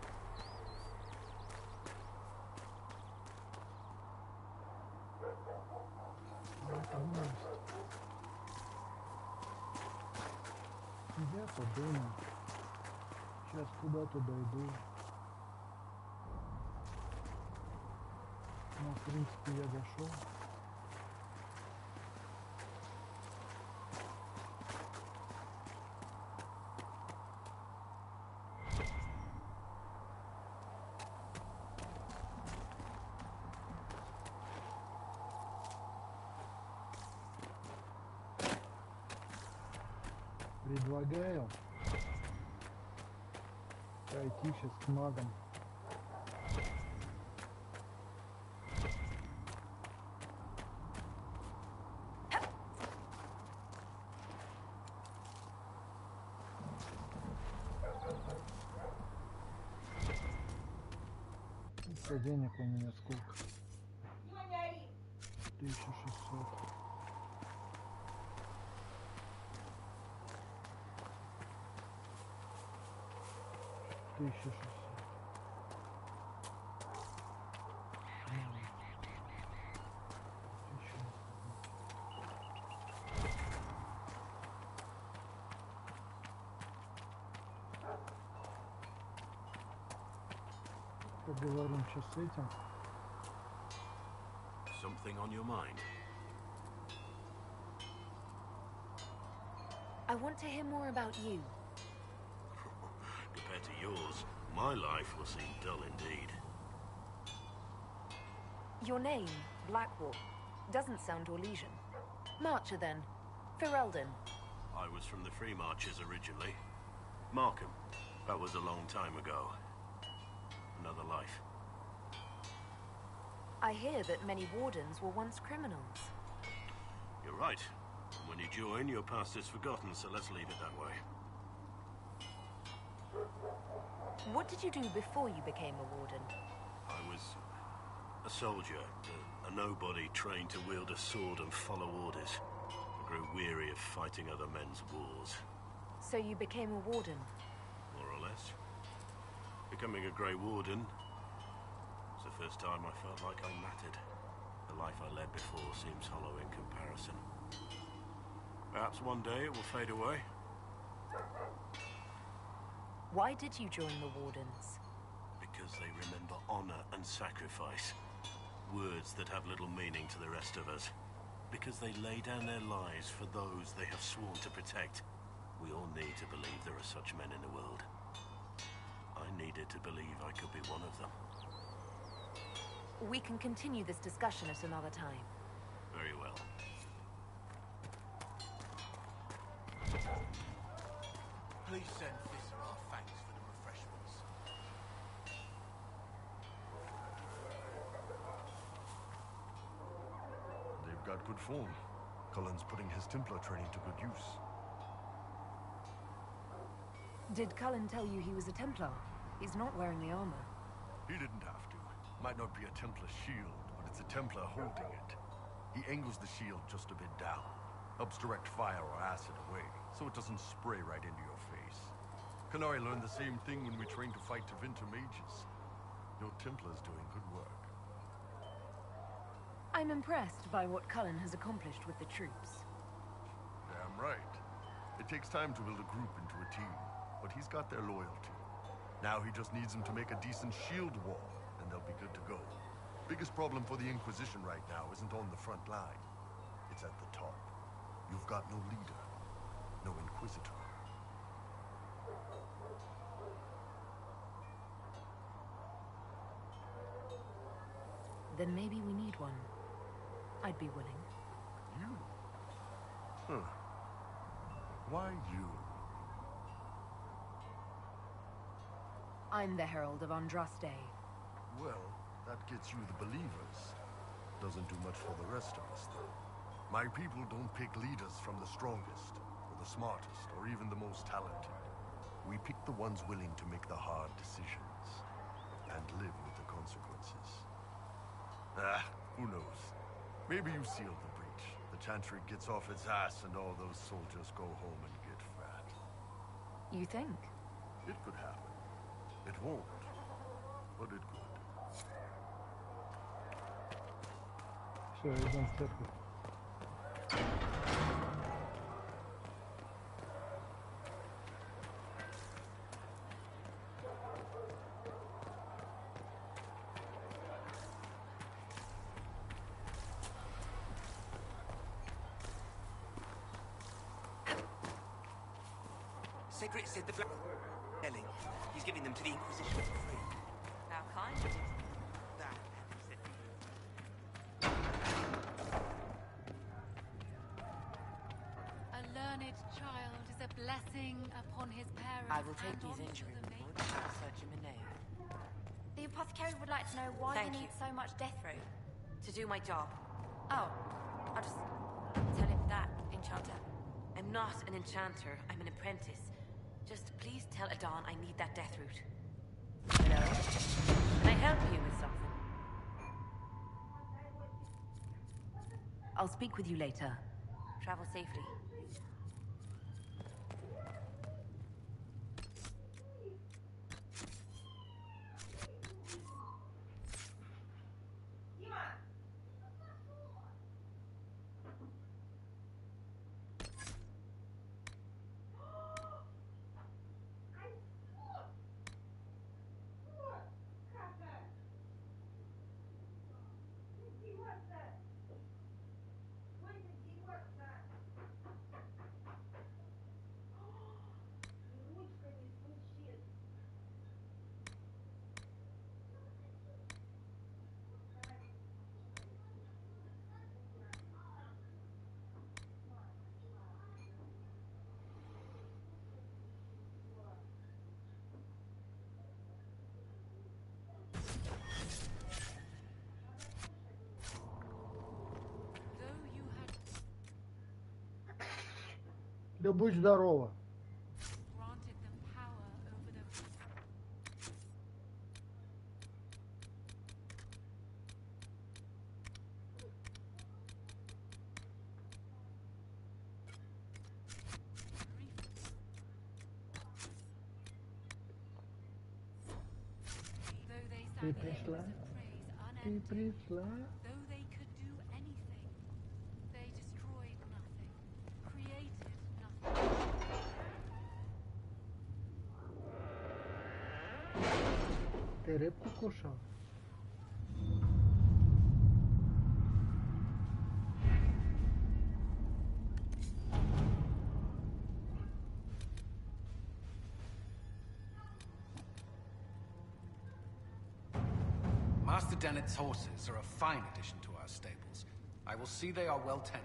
Там есть. Я подумал. Сейчас куда-то дойду. Ну, в принципе, я дошел. Предлагаю пойти сейчас к магам. Денег у меня сколько? 1600. Поговорим сейчас с этим. Something on your mind? I want to hear more about you. Compared to yours, my life will seem dull indeed. Your name, Blackwall, doesn't sound Orlesian. Marcher then. Ferelden. I was from the Free Marchers originally. Markham. That was a long time ago. Another life. I hear that many wardens were once criminals. You're right. When you join, your past is forgotten, so let's leave it that way. What did you do before you became a warden? I was a soldier, a nobody trained to wield a sword and follow orders. I grew weary of fighting other men's wars. So you became a warden? More or less. Becoming a Grey Warden was the first time I felt like I mattered. The life I led before seems hollow in comparison. Perhaps one day it will fade away. Why did you join the Wardens? Because they remember honor and sacrifice. Words that have little meaning to the rest of us. Because they lay down their lives for those they have sworn to protect. We all need to believe there are such men in the world. I needed to believe I could be one of them. We can continue this discussion at another time. Very well. Please send Visser our thanks for the refreshments. They've got good form. Cullen's putting his Templar training to good use. Did Cullen tell you he was a Templar? He's not wearing the armor. He didn't have to. Might not be a Templar shield, but it's a Templar holding it. He angles the shield just a bit down. Helps direct fire or acid away, so it doesn't spray right into your face. Qunari learned the same thing when we trained to fight Tevinter mages. Your Templar's doing good work. I'm impressed by what Cullen has accomplished with the troops. Damn right. It takes time to build a group into a team, but he's got their loyalty. Now he just needs them to make a decent shield wall, and they'll be good to go. Biggest problem for the Inquisition right now isn't on the front line. It's at the top. You've got no leader, no Inquisitor. Then maybe we need one. I'd be willing. You? Huh. Why you? I'm the Herald of Andraste. Well, that gets you the believers. Doesn't do much for the rest of us, though. My people don't pick leaders from the strongest, or the smartest, or even the most talented. We pick the ones willing to make the hard decisions, and live with the consequences. Who knows? Maybe you sealed the breach. The Chantry gets off its ass and all those soldiers go home and get fat. You think? It could happen. It won't, but it could. Все, идем в церковь. Cedric said the black selling. He's giving them to the Inquisition for free. How kind of you. That. A learned child is a blessing upon his parents. I will take and these onto injury the reports and search him in Neo. The apothecary would like to know why Thank you need you. so much death root. To do my job. Oh, I'll just tell him that, enchanter. I'm not an enchanter. I'm an apprentice. Just please tell Adon I need that death root. Hello? Can I help you with something? I'll speak with you later. Travel safely. Да будь здорова. Granted them power over the... Though they Ты sang пришла? hymns of praise Ты unending, пришла? though they could do anything, they destroyed nothing, created nothing. Ты рыбку кушал? Master Dennett's horses are a fine addition to our stables. I will see they are well tended.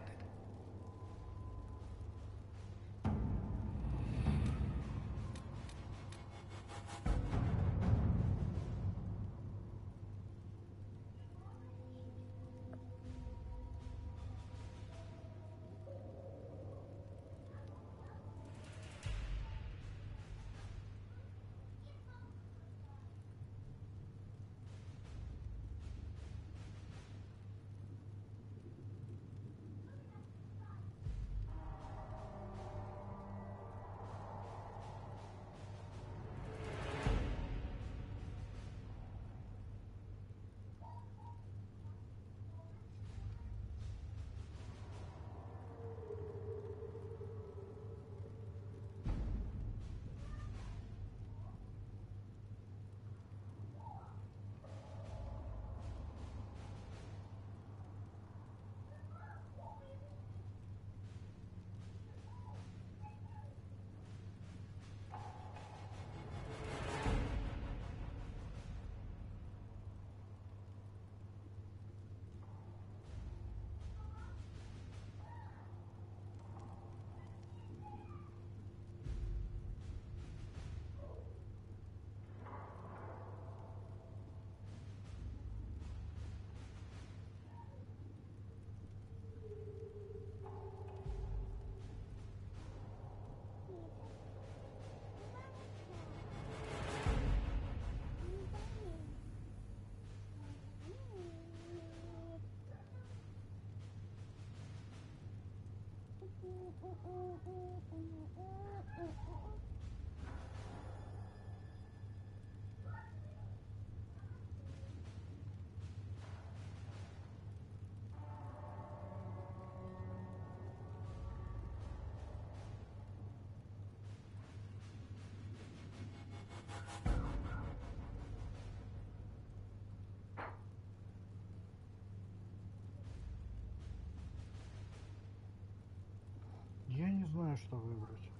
не знаю, что выбрать.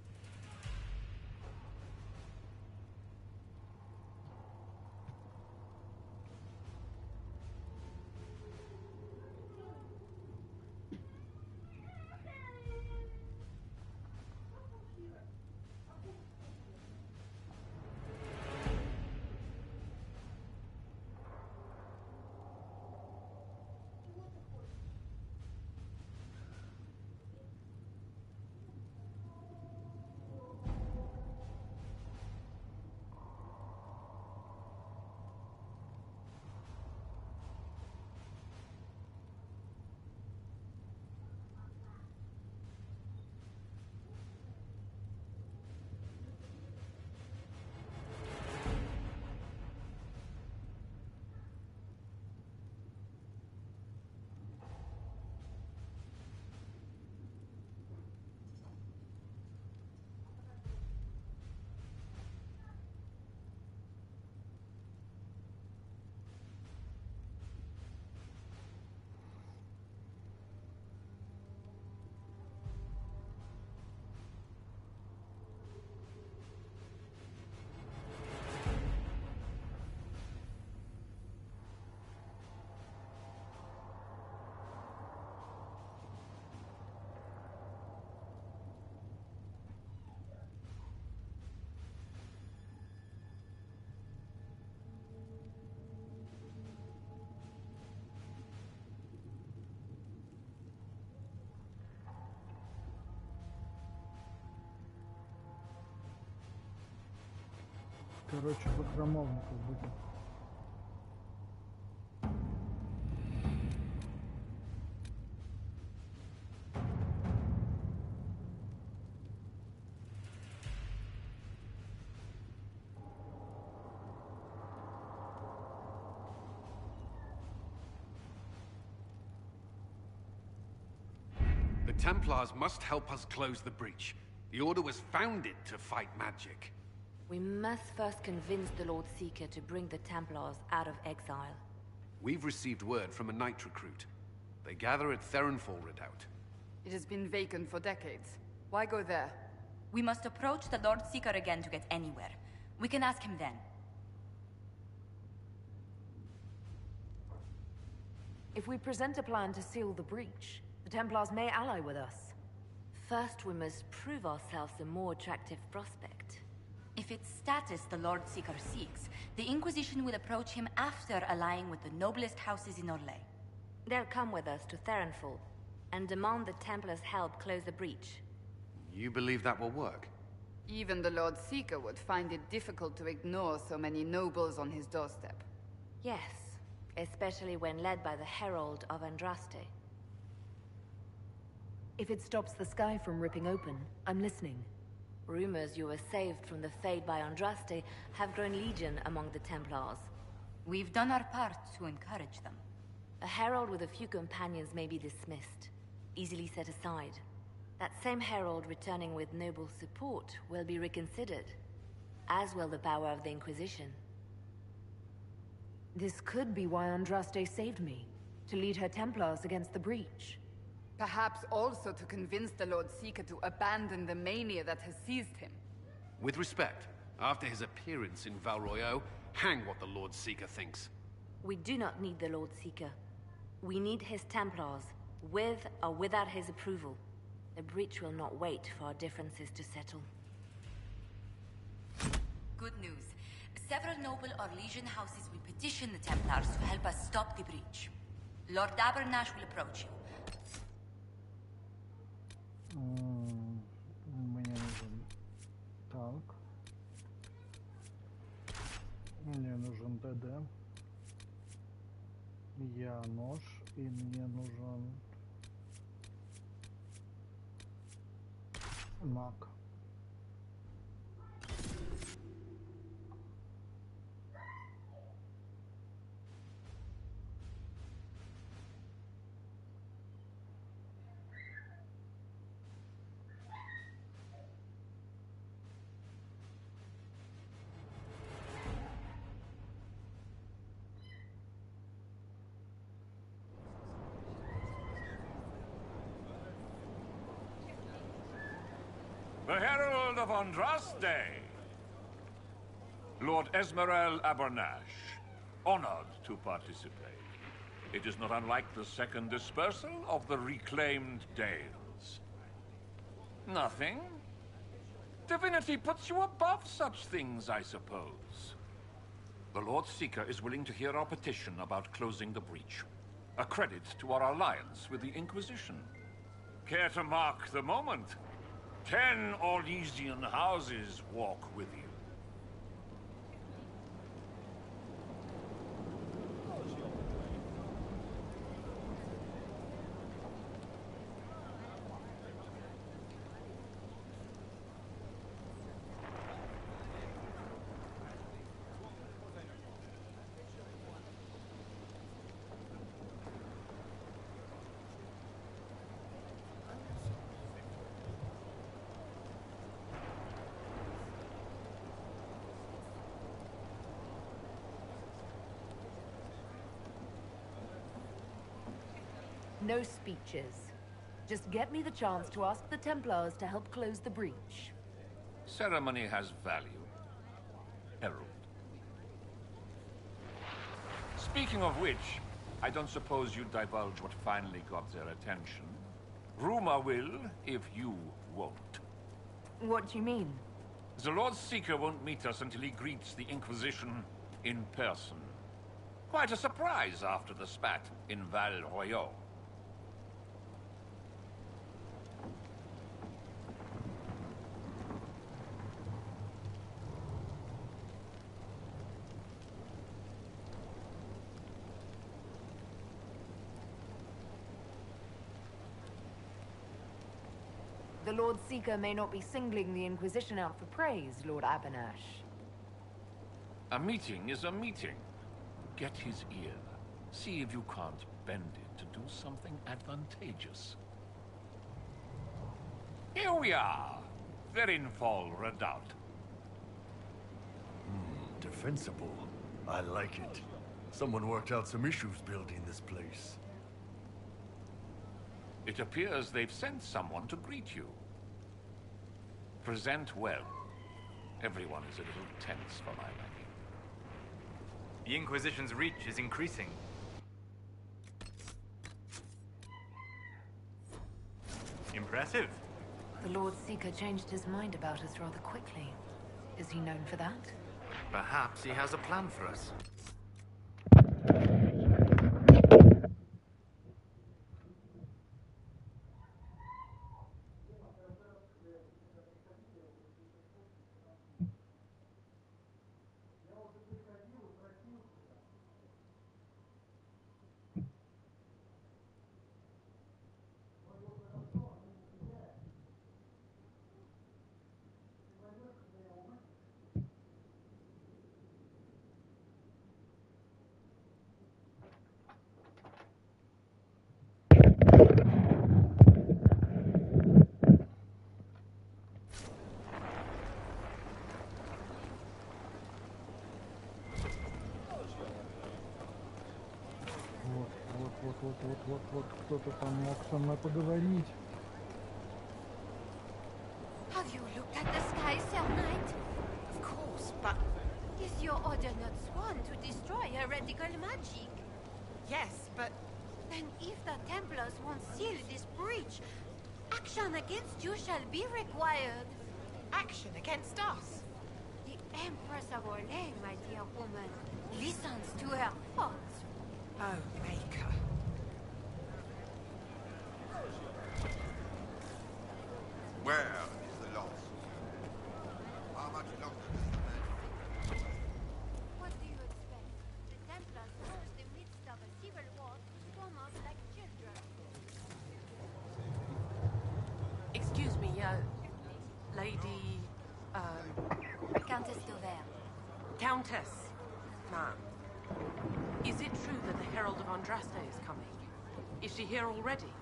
Короче, по храмовников будем. The Templars must help us close the breach. The Order was founded to fight magic. We must first convince the Lord Seeker to bring the Templars out of exile. We've received word from a Knight recruit. They gather at Theronfall Redoubt. It has been vacant for decades. Why go there? We must approach the Lord Seeker again to get anywhere. We can ask him then. If we present a plan to seal the breach, the Templars may ally with us. First, we must prove ourselves a more attractive prospect. If it's status the Lord Seeker seeks, the Inquisition will approach him after allying with the noblest houses in Orlais. They'll come with us to Theronfall and demand the Templars' help close the breach. You believe that will work? Even the Lord Seeker would find it difficult to ignore so many nobles on his doorstep. Yes, especially when led by the Herald of Andraste. If it stops the sky from ripping open, I'm listening. Rumors you were saved from the fate by Andraste have grown legion among the Templars. We've done our part to encourage them. A herald with a few companions may be dismissed, easily set aside. That same herald returning with noble support will be reconsidered, as will the power of the Inquisition. This could be why Andraste saved me, to lead her Templars against the breach. Perhaps also to convince the Lord Seeker to abandon the mania that has seized him. With respect, after his appearance in Val Royeaux, hang what the Lord Seeker thinks. We do not need the Lord Seeker. We need his Templars, with or without his approval. The breach will not wait for our differences to settle. Good news. Several noble Orlesian houses will petition the Templars to help us stop the breach. Lord Abernash will approach you. Мне нужен танк. Мне нужен ДД. Я нож, и мне нужен маг. The Herald of Andraste. Lord Esmerel Abernash, honored to participate. It is not unlike the second dispersal of the reclaimed Dales. Nothing? Divinity puts you above such things, I suppose. The Lord Seeker is willing to hear our petition about closing the breach. A credit to our alliance with the Inquisition. Care to mark the moment? 10 Orlesian houses walk with you. No speeches. Just get me the chance to ask the Templars to help close the breach. Ceremony has value. Herald. Speaking of which, I don't suppose you'd divulge what finally got their attention. Rumor will, if you won't. What do you mean? The Lord Seeker won't meet us until he greets the Inquisition in person. Quite a surprise after the spat in Val Royaux. The Lord Seeker may not be singling the Inquisition out for praise, Lord Abernash. A meeting is a meeting. Get his ear. See if you can't bend it to do something advantageous. Here we are. Verinfol Redoubt. Defensible. I like it. Someone worked out some issues building this place. It appears they've sent someone to greet you. Present well. Everyone is a little tense for my liking. The Inquisition's reach is increasing. Impressive. The Lord Seeker changed his mind about us rather quickly. Is he known for that? Perhaps he has a plan for us. Вот, кто-то там мог со мной поговорить. Have you looked at the sky, Sir Knight? Of course, but... Is your order not sworn to destroy heretical magic? Yes, but... Then if the Templars won't seal this breach, action against you shall be required. Action against us? The Empress of Orlais, my dear woman, listens to her thoughts. Oh, Maker. Where is the loss? How much longer does the man? What do you expect? The Templars chose the midst of a civil war to storm us like children. Excuse me, Lady... Countess Dover. Countess, ma'am. Is it true that the Herald of Andraste is coming? Is she here already?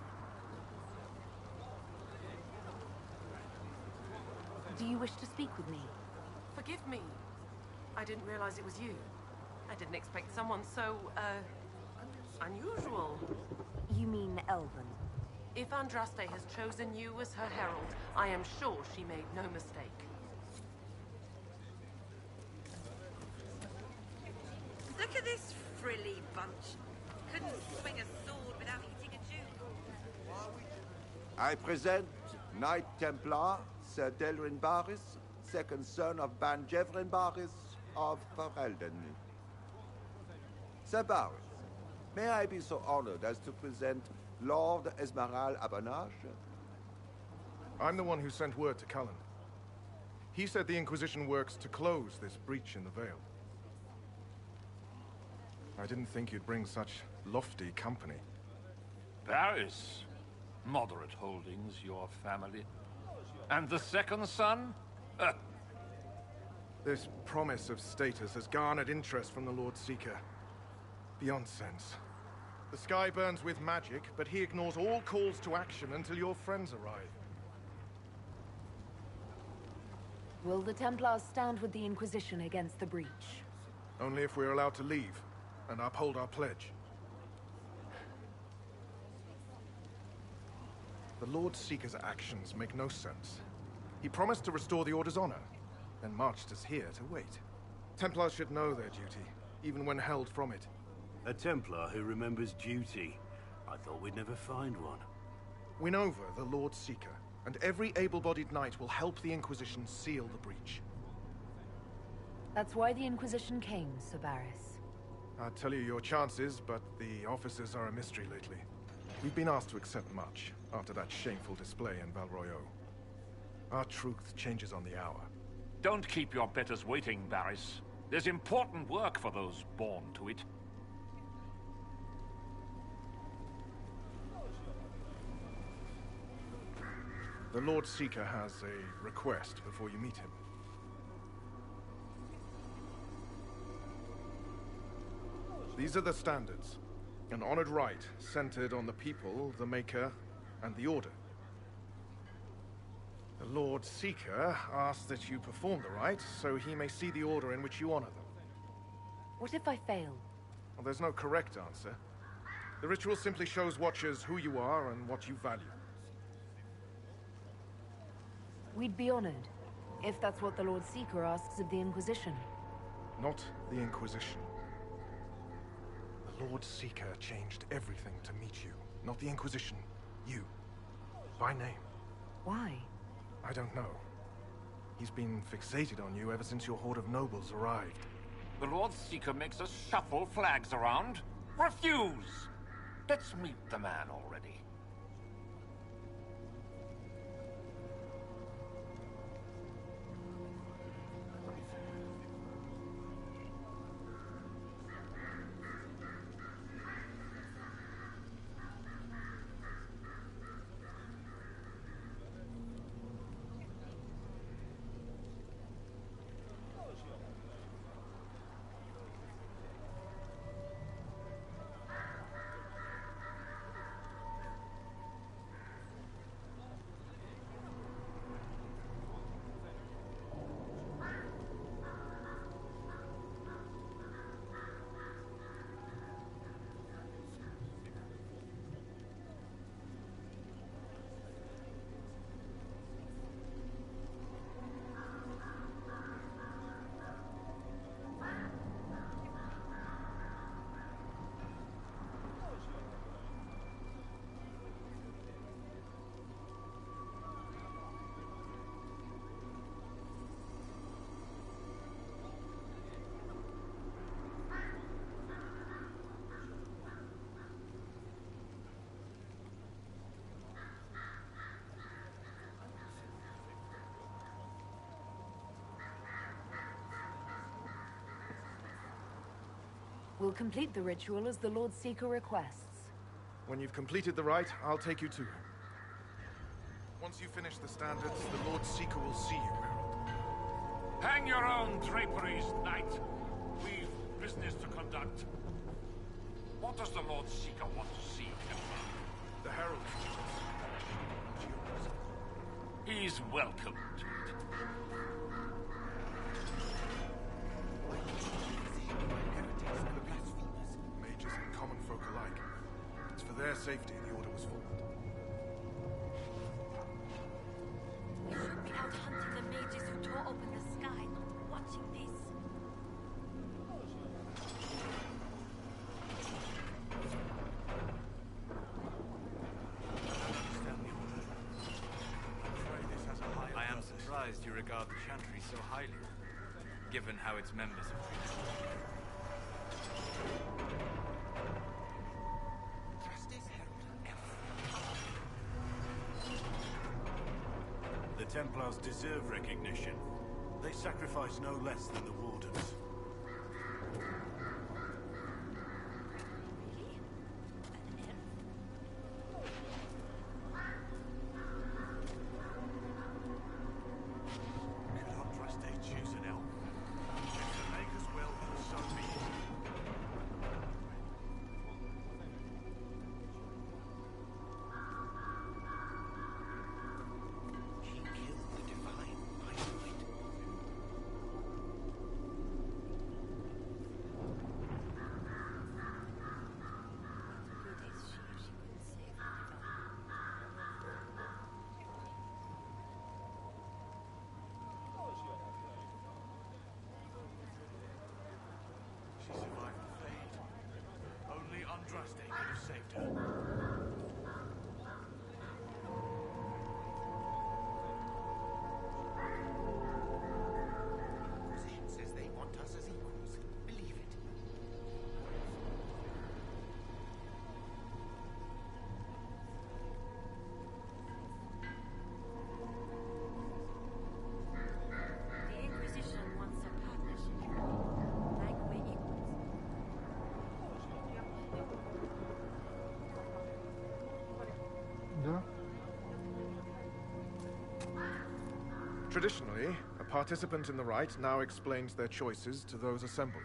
Do you wish to speak with me? Forgive me. I didn't realize it was you. I didn't expect someone so, unusual. You mean Elven? If Andraste has chosen you as her herald, I am sure she made no mistake. Look at this frilly bunch. Couldn't swing a sword without eating a Jew. I present Knight Templar, Sir Delrin Barris, second son of Ban Jevrin Barris of Ferelden. Sir Barris, may I be so honored as to present Lord Esmeralda Abanage? I'm the one who sent word to Cullen. He said the Inquisition works to close this breach in the Veil. I didn't think you'd bring such lofty company. Barris. Moderate holdings, your family. And the second son? This promise of status has garnered interest from the Lord Seeker. Beyond sense. The sky burns with magic, but he ignores all calls to action until your friends arrive. Will the Templars stand with the Inquisition against the breach? Only if we're allowed to leave and uphold our pledge. The Lord Seeker's actions make no sense. He promised to restore the Order's honor, then marched us here to wait. Templars should know their duty, even when held from it. A Templar who remembers duty. I thought we'd never find one. Win over the Lord Seeker, and every able-bodied knight will help the Inquisition seal the breach. That's why the Inquisition came, Sir Barris. I'd tell you your chances, but the officers are a mystery lately. We've been asked to accept much after that shameful display in Val Royeaux. Our truth changes on the hour. Don't keep your betters waiting, Barris. There's important work for those born to it. The Lord Seeker has a request before you meet him. These are the standards. An honored right centered on the people, the Maker, and the Order. The Lord Seeker asks that you perform the rite, so he may see the order in which you honor them. What if I fail? Well, there's no correct answer. The ritual simply shows Watchers who you are and what you value. We'd be honored, if that's what the Lord Seeker asks of the Inquisition. Not the Inquisition. The Lord Seeker changed everything to meet you. Not the Inquisition. You. By name. Why? I don't know. He's been fixated on you ever since your horde of nobles arrived. The Lord Seeker makes us shuffle flags around. Refuse! Let's meet the man already. We'll complete the ritual as the Lord Seeker requests. When you've completed the rite, I'll take you to him. Once you finish the standards, the Lord Seeker will see you, Herald. Hang your own draperies, knight. We've business to conduct. What does the Lord Seeker want to see, Templar? The Herald. He's welcome to it. Mages and common folk alike. It's for their safety the Order was formed. surprised you regard the Chantry so highly, given how its members have treated you. The Templars deserve recognition. They sacrifice no less than the Wardens. Andraste could have saved her. Inquisition says they want us as equals. Believe it. The Inquisition wants a partnership. Like we're equals. Да. Traditionally, a participant in the rite now explains their choices to those assembled.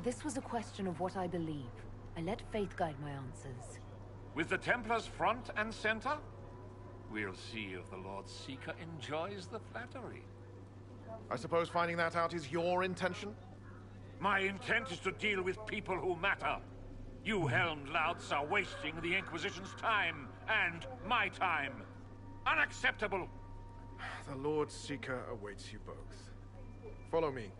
This was a question of what I believe. I let faith guide my answers. With the Templars front and center? We'll see if the Lord Seeker enjoys the flattery. I suppose finding that out is your intention? My intent is to deal with people who matter. You helmed louts are wasting the Inquisition's time, and my time. Unacceptable! The Lord Seeker awaits you both. Follow me.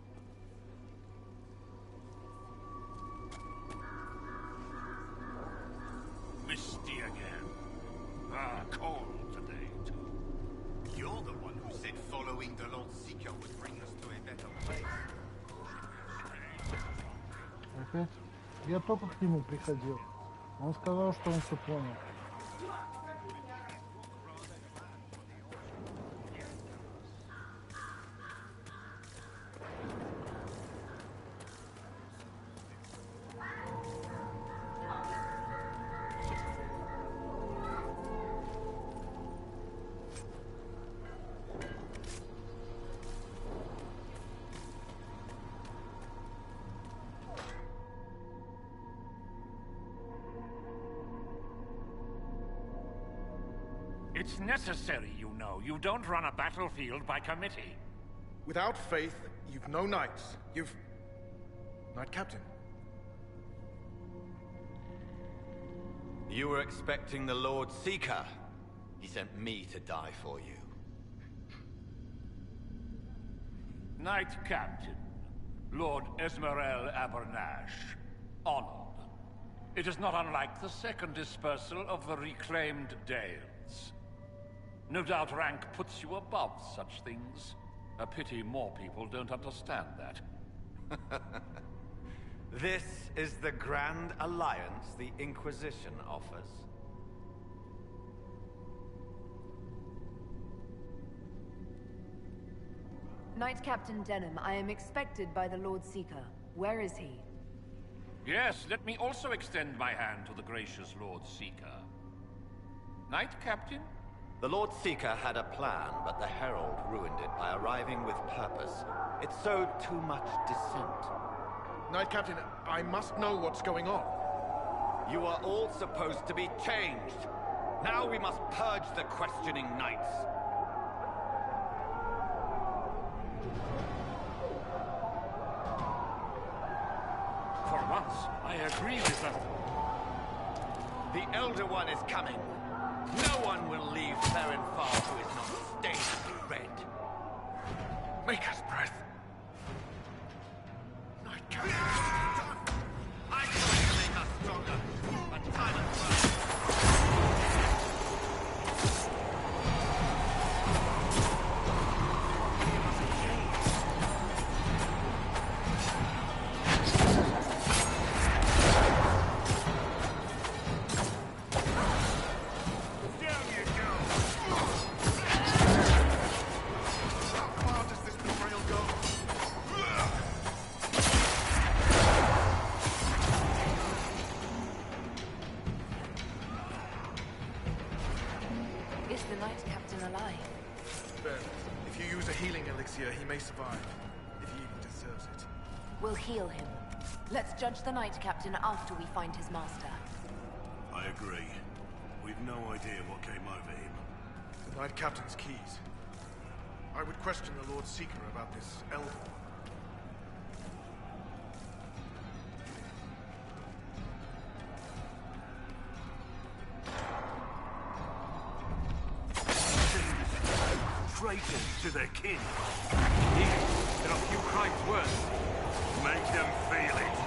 Misty again. Ah, cold today, too. You're the one who said following the Lord Seeker would bring us to a better place. Опять? Я только к нему приходил. Он сказал, что он все понял. It's necessary, you know. You don't run a battlefield by committee. Without faith, you've no knights. You've... Knight Captain. You were expecting the Lord Seeker. He sent me to die for you. Knight Captain, Lord Esmerel Abernash, honored. It is not unlike the second dispersal of the reclaimed Dales. No doubt rank puts you above such things. A pity more people don't understand that. This is the grand alliance the Inquisition offers. Knight Captain Denham, I am expected by the Lord Seeker. Where is he? Yes, let me also extend my hand to the gracious Lord Seeker. Knight Captain? The Lord Seeker had a plan, but the Herald ruined it by arriving with purpose. It sowed too much dissent. Knight Captain, I must know what's going on. You are all supposed to be changed. Now we must purge the questioning knights. For once, I agree with them. The Elder One is coming. No one will leave Clarenfar who is not stained red. Make us breath. Night Captain. I try to make us stronger, but time and Is the Knight Captain alive? Ben, if you use a healing elixir, he may survive. If he even deserves it. We'll heal him. Let's judge the Knight Captain after we find his master. I agree. We've no idea what came over him. The Knight Captain's keys. I would question the Lord Seeker about this Elder. Traitors to their kin. There are few crimes worse. Make them feel it.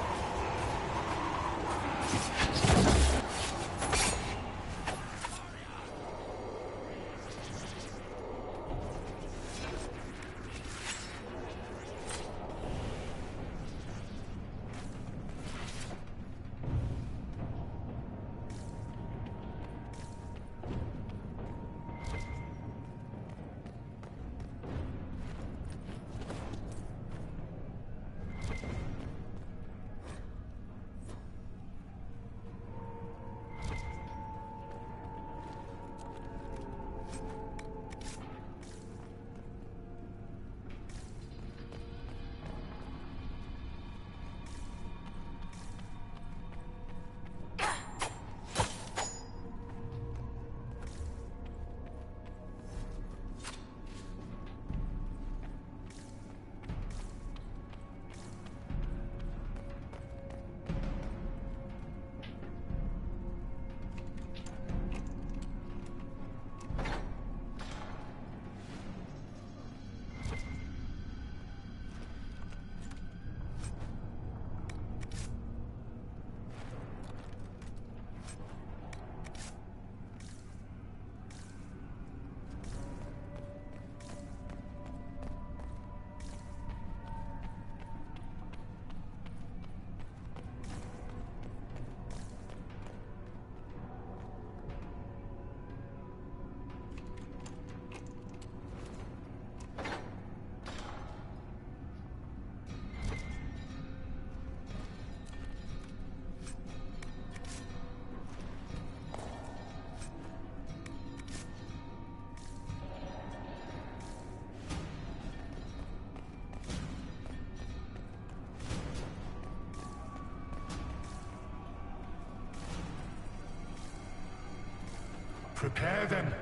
Prepare them.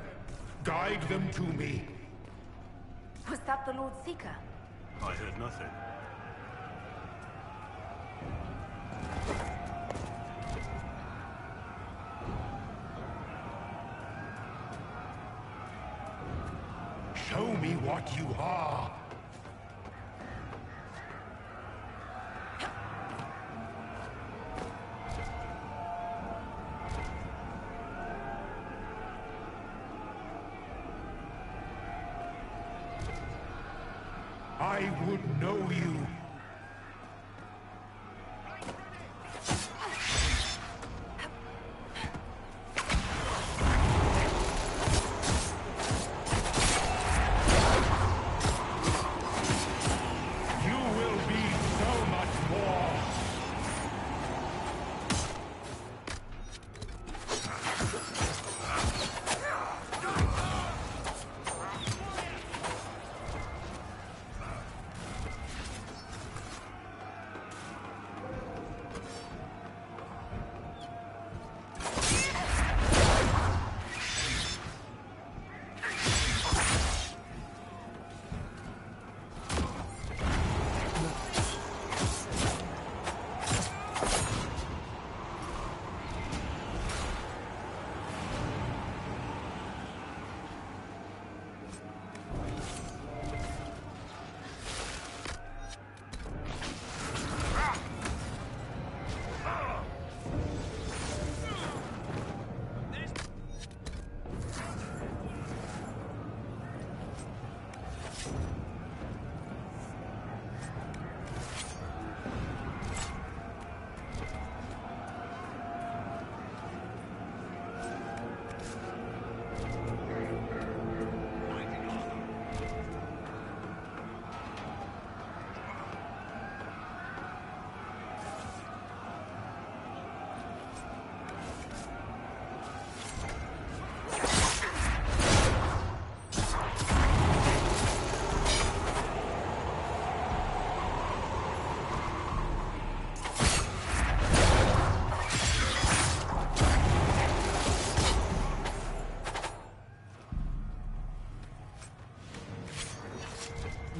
Guide them to me. Was that the Lord Seeker? I heard nothing. Show me what you are. I would know you.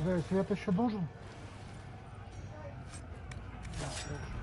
Подожди, свет еще нужен? Да, хорошо.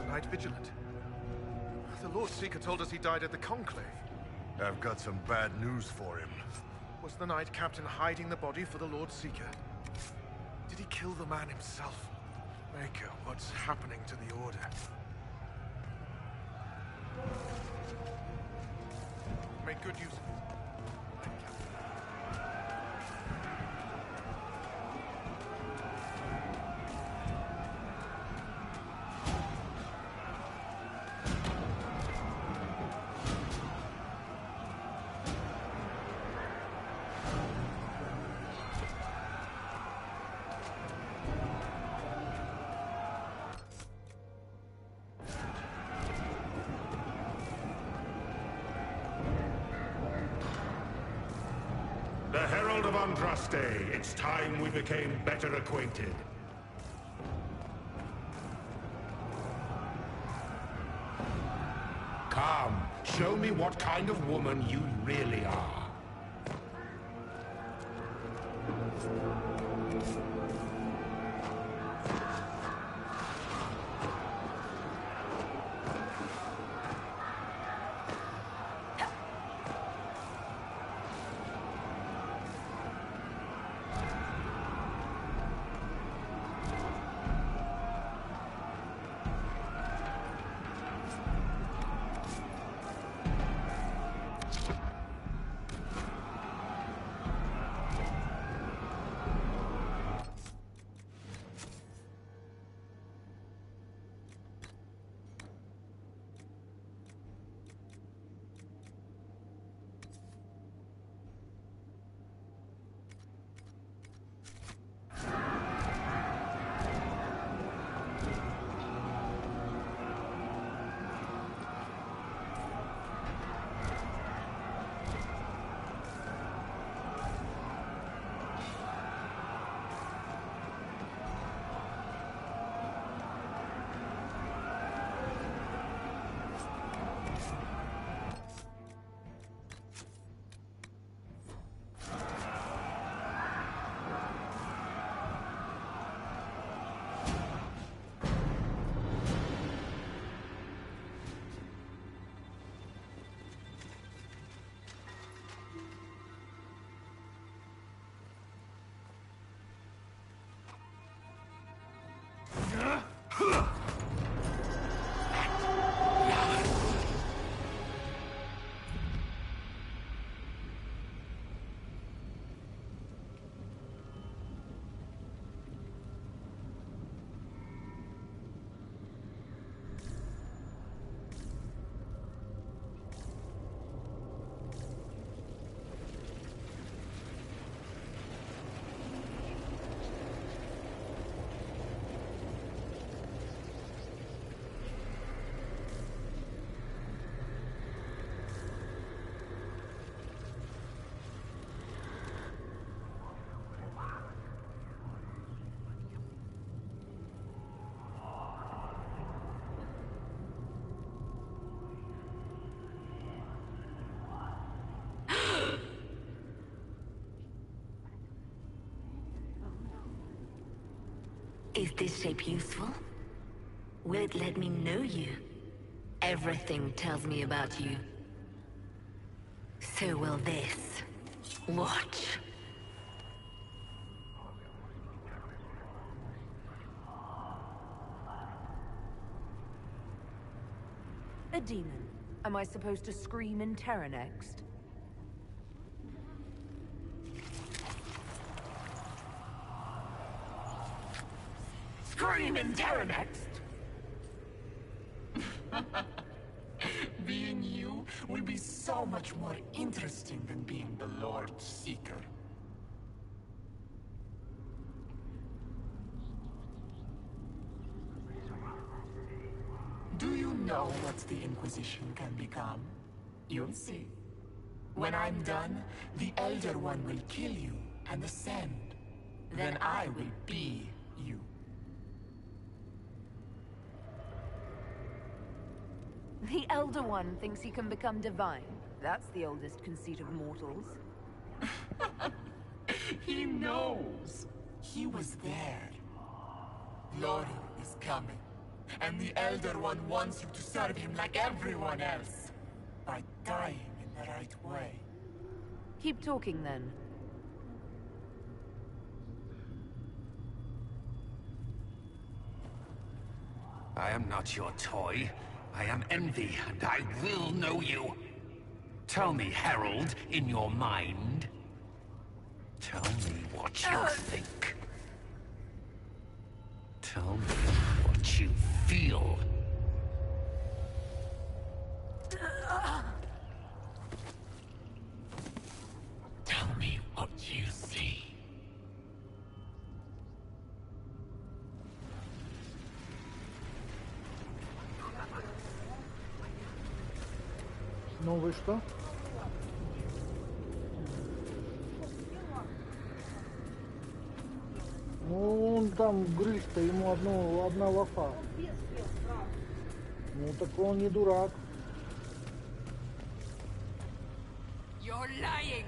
Knight Vigilant. The Lord Seeker told us he died at the Conclave. I've got some bad news for him. Was the Knight Captain hiding the body for the Lord Seeker? Did he kill the man himself? Maker, what's happening to the Order? Make good use of it. The Herald of Andraste. It's time we became better acquainted. Come, show me what kind of woman you really are. Is this shape useful? Will it let me know you? Everything tells me about you. So will this. Watch. A demon. Am I supposed to scream in terror next? Scream in terror next! Being you will be so much more interesting than being the Lord Seeker. Do you know what the Inquisition can become? You'll see. When I'm done, the Elder One will kill you and ascend. Then I will be you. The Elder One thinks he can become divine. That's the oldest conceit of mortals. He knows. He was there. Lori is coming. and the Elder One wants you to serve him like everyone else. By dying in the right way. Keep talking then. I am not your toy. I am Envy, and I will know you. Tell me, Herald, in your mind. Tell me what you think. Tell me what you feel. Tell me what you see. Ну вы что? Ну он там грыз-то, ему одна лафа. Ну так он не дурак. You're lying!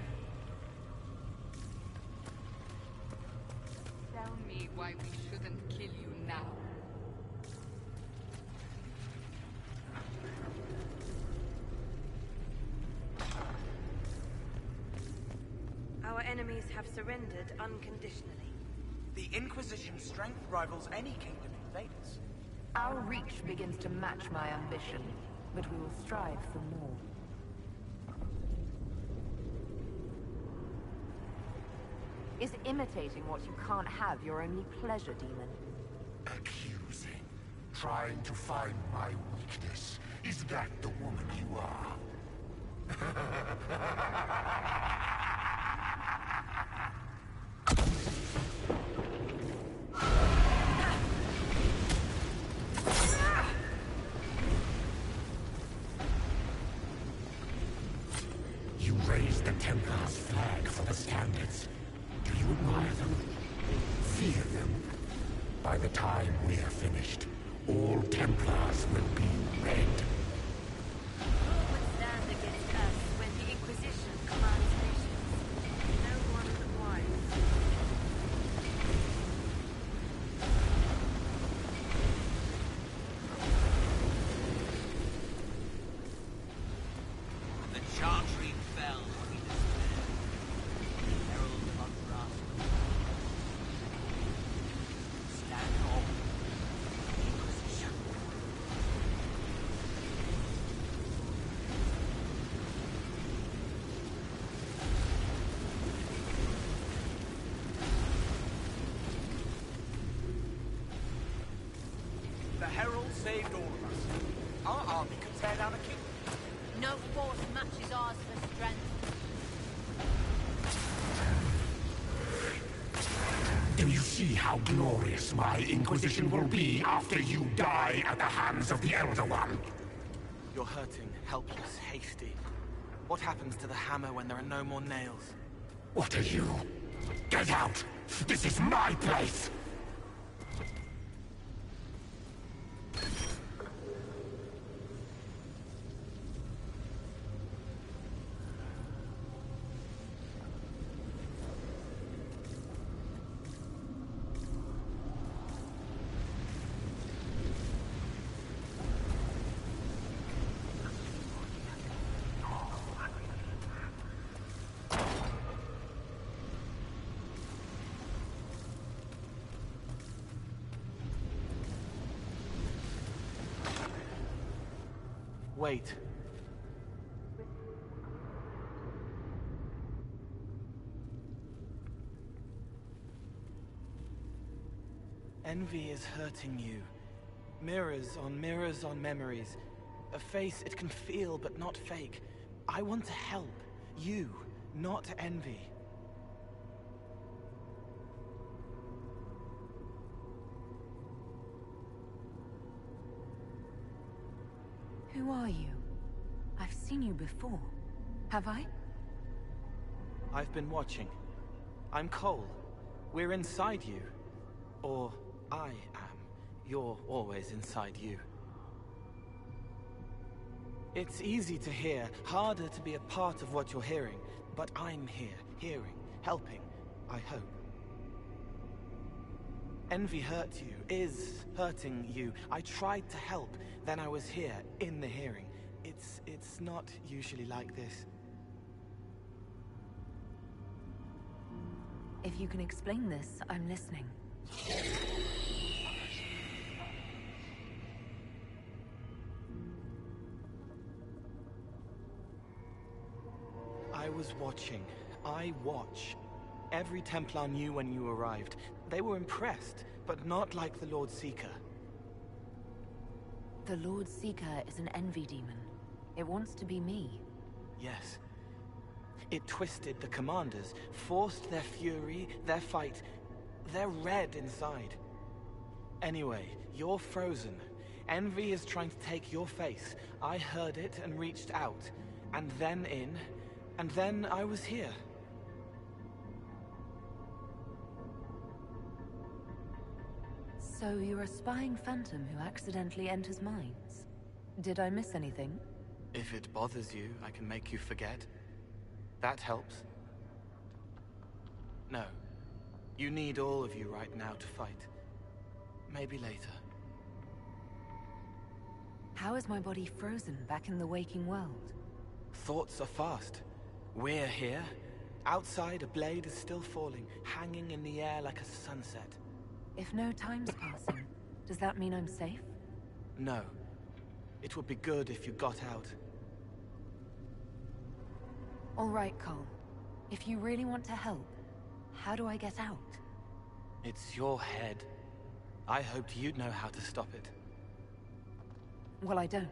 Tell me why we shouldn't kill you now. Our enemies have surrendered unconditionally. The Inquisition's strength rivals any kingdom invaders. Our reach begins to match my ambition, but we will strive for more. Is imitating what you can't have your only pleasure, demon? Accusing. Trying to find my weakness. Is that the woman you are? You raised the Templar's flag for the Standards. Do you admire them? Fear them? By the time we're finished, all Templars will be red. Who would stand against us when the Inquisition commands nations? No one wise. The Chartree fell in despair. The Herald of Unrust. Stand on. The Inquisition. The Herald saved all of us. Our army could tear down a kingdom. No force matches ours for strength. Do you see how glorious my Inquisition will be after you die at the hands of the Elder One? You're hurting, helpless, hasty. What happens to the hammer when there are no more nails? What are you? Get out! This is my place! Wait. Envy is hurting you. Mirrors on memories. A face it can feel but not fake. I want to help. You, not Envy. Who are you? I've seen you before. Have I? I've been watching. I'm Cole. We're inside you. Or I am. You're always inside you. It's easy to hear, harder to be a part of what you're hearing. But I'm here, hearing, helping, I hope. Envy hurt you, is hurting you. I tried to help, then I was here, in the hearing. It's not usually like this. If you can explain this, I'm listening. I was watching. I watch. Every Templar knew when you arrived. They were impressed, but not like the Lord Seeker. The Lord Seeker is an envy demon. It wants to be me. Yes. It twisted the commanders, forced their fury, their fight. They're red inside. Anyway, you're frozen. Envy is trying to take your face. I heard it and reached out. And then in. And then I was here. So you're a spying phantom who accidentally enters minds. Did I miss anything? If it bothers you, I can make you forget. That helps. No. You need all of you right now to fight. Maybe later. How is my body frozen back in the waking world? Thoughts are fast. We're here. Outside, a blade is still falling, hanging in the air like a sunset. If no time's passing, does that mean I'm safe? No. It would be good if you got out. All right, Cole. If you really want to help, how do I get out? It's your head. I hoped you'd know how to stop it. Well, I don't.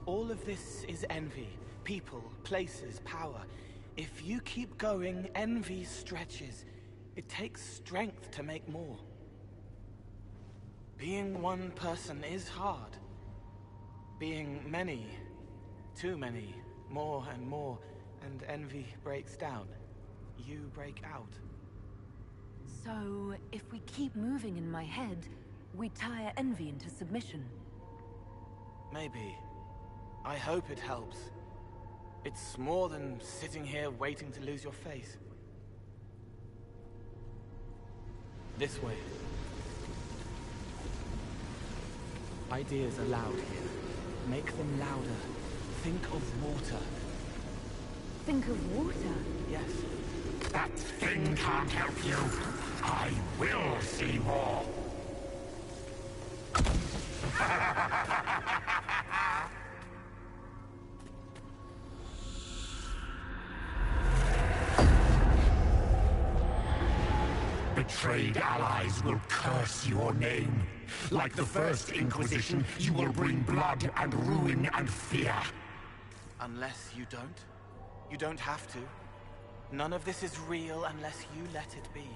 All of this is envy. People, places, power. If you keep going, envy stretches. It takes strength to make more. Being one person is hard. Being many, too many, more and more, and envy breaks down. You break out. So, if we keep moving in my head, we tire envy into submission. Maybe. I hope it helps. It's more than sitting here waiting to lose your face. This way. Ideas are loud here. Make them louder. Think of water. Think of water? Yes. That thing can't help you. I will see more. Betrayed allies will curse your name. Like the First Inquisition, you will bring blood and ruin and fear. Unless you don't. You don't have to. None of this is real unless you let it be.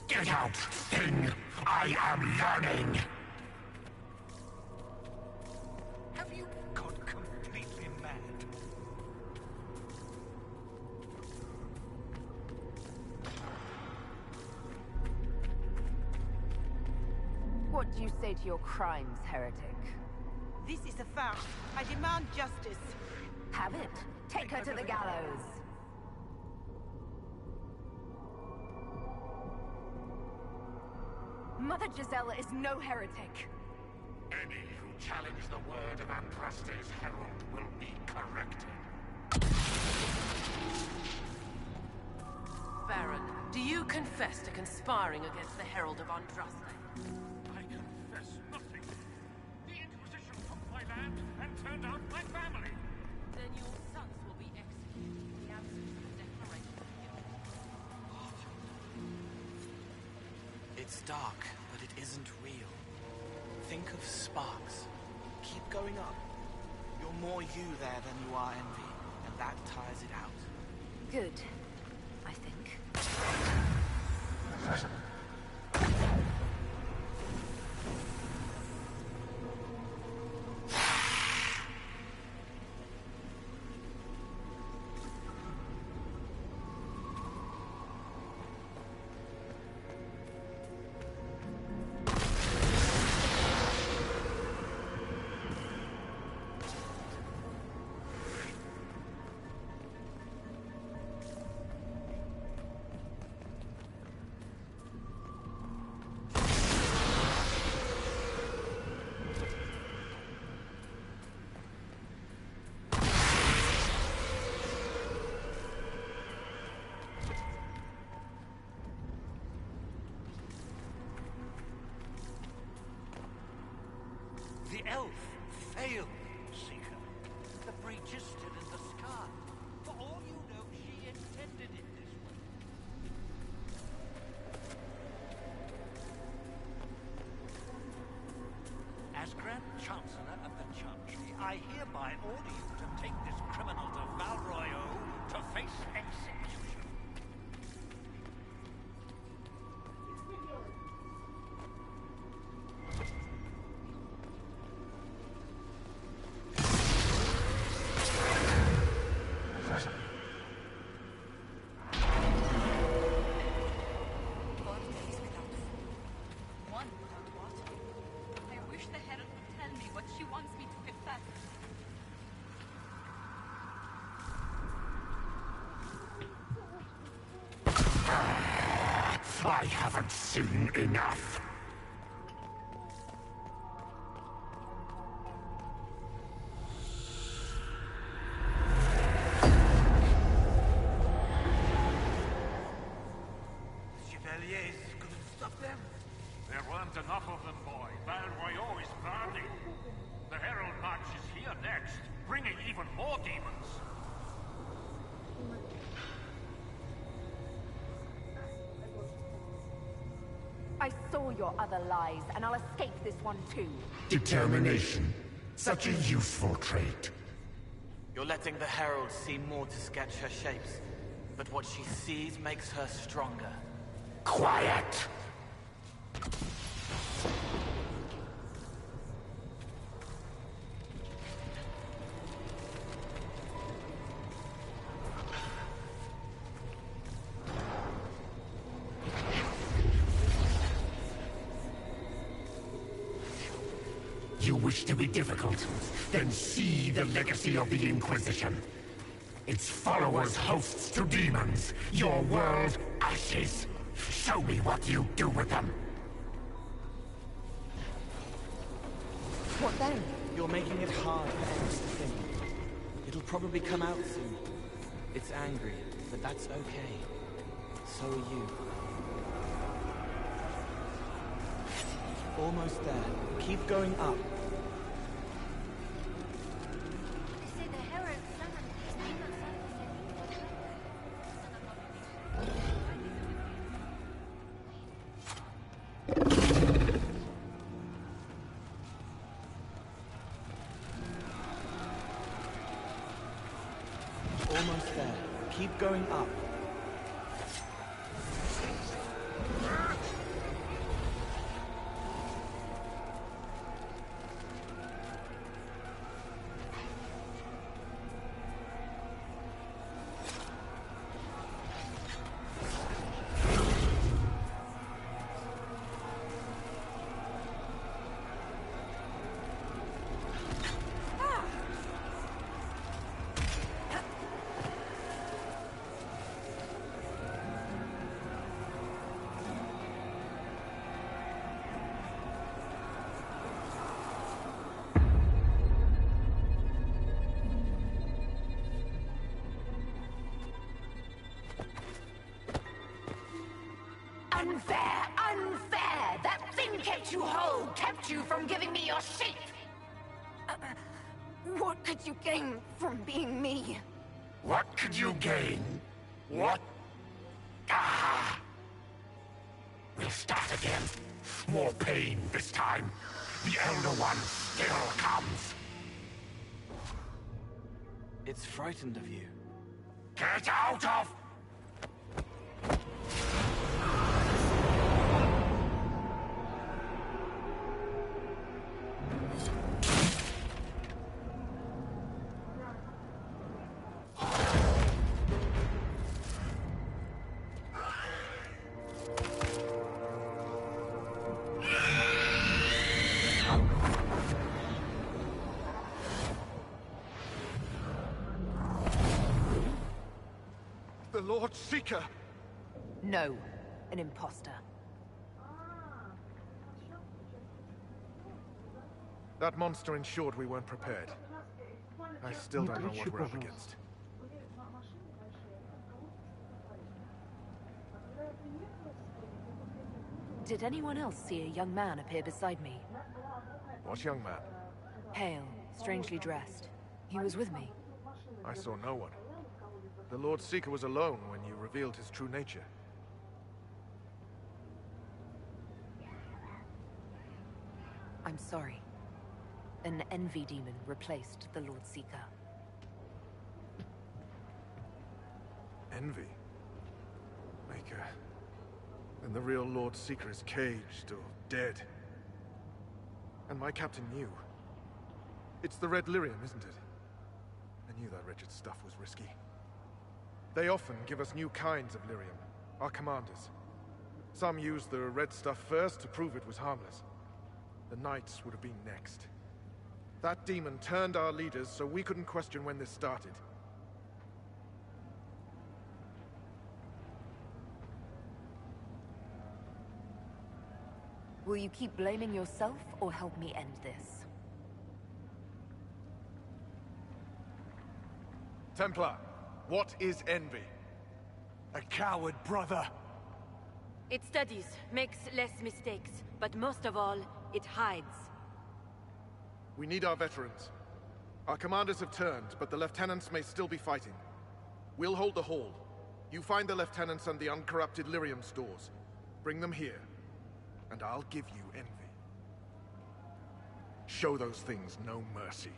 Get out, thing! I am learning! Have you got completely mad? What do you say to your crimes, heretic? This is a farce. I demand justice. Have it. Take her to the gallows. Mother Gisela is no heretic. Any who challenge the word of Andraste's herald will be corrected. Baron, do you confess to conspiring against the Herald of Andraste? I confess nothing. The Inquisition took my land and turned out my family. Then your sons will be executed in the absence of a declaration of guilt. It's dark, but it isn't real. Think of sparks. Keep going up. You're more you there than you are envy, and that tires it out. Good, I think. The elf failed, Seeker. The breach is still in the sky. For all you know, she intended it this way. As Grand Chancellor of the Chantry, I hereby order you to take this criminal to Val Royeaux to face execution. I haven't seen enough. Chevaliers couldn't stop them. There weren't enough of them, boy. Val Royeaux is burning. The Herald March is here next, bringing even more demons. I saw your other lies, and I'll escape this one too. Determination. Such a useful trait. You're letting the Herald see more to sketch her shapes, but what she sees makes her stronger. Quiet! You wish to be difficult? Then see the legacy of the Inquisition. Its followers hosts to demons, your world ashes. Show me what you do with them. What then? You're making it hard for X to think. It'll probably come out soon. It's angry, but that's okay. So are you. Almost there. Keep going up. They say the Herald summoned these demons Almost there. Keep going up. Unfair! Unfair! That thing kept you whole, kept you from giving me your shape! What could you gain from being me? What could you gain? What? Ah! We'll start again. More pain this time. The Elder One still comes. It's frightened of you. Get out of... The Lord Seeker! No, an imposter. That monster ensured we weren't prepared. I still don't know what we're up against. Did anyone else see a young man appear beside me? What young man? Pale, strangely dressed. He was with me. I saw no one. The Lord Seeker was alone when you revealed his true nature. I'm sorry. An envy demon replaced the Lord Seeker. Envy? Maker. Then the real Lord Seeker is caged or dead. And my captain knew. It's the Red Lyrium, isn't it? I knew that wretched stuff was risky. They often give us new kinds of lyrium, our commanders. Some used the red stuff first to prove it was harmless. The Knights would have been next. That demon turned our leaders so we couldn't question when this started. Will you keep blaming yourself or help me end this? Templar, what is envy? A coward, brother. It studies, makes less mistakes, but most of all, it hides. We need our veterans. Our commanders have turned, but the lieutenants may still be fighting. We'll hold the hall. You find the lieutenants and the uncorrupted lyrium stores. Bring them here, and I'll give you envy. Show those things no mercy.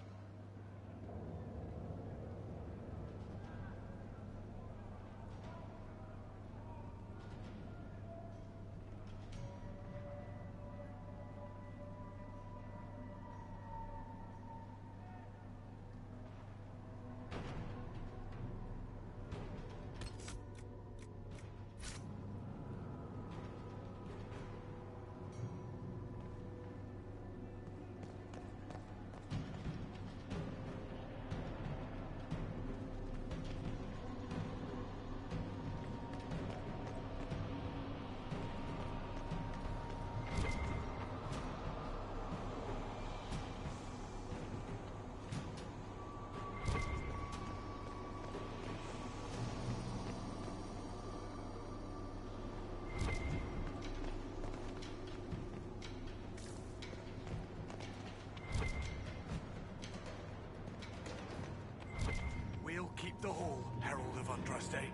Keep the hall, Herald of Andraste.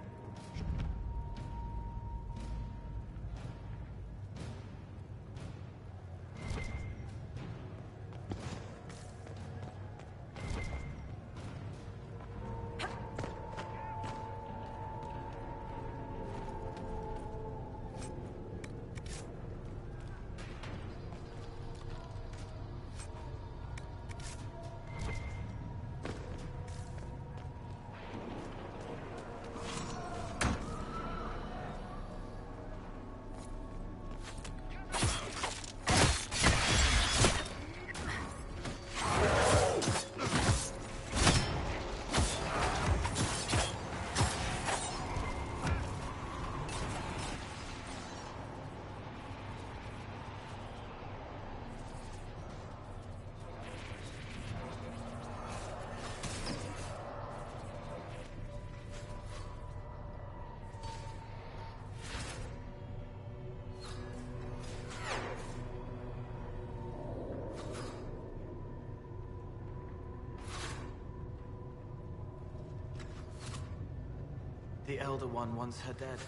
The Elder One wants her dead.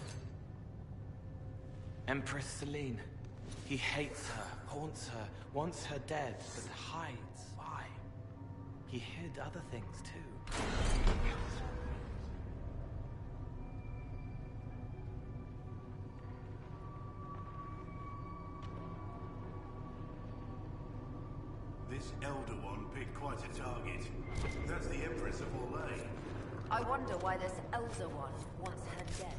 Empress Celine. He hates her, haunts her, wants her dead, but hides. Why? He hid other things too. This Elder One picked quite a target. That's the Empress of Orlais. I wonder why this Elder One wants her dead.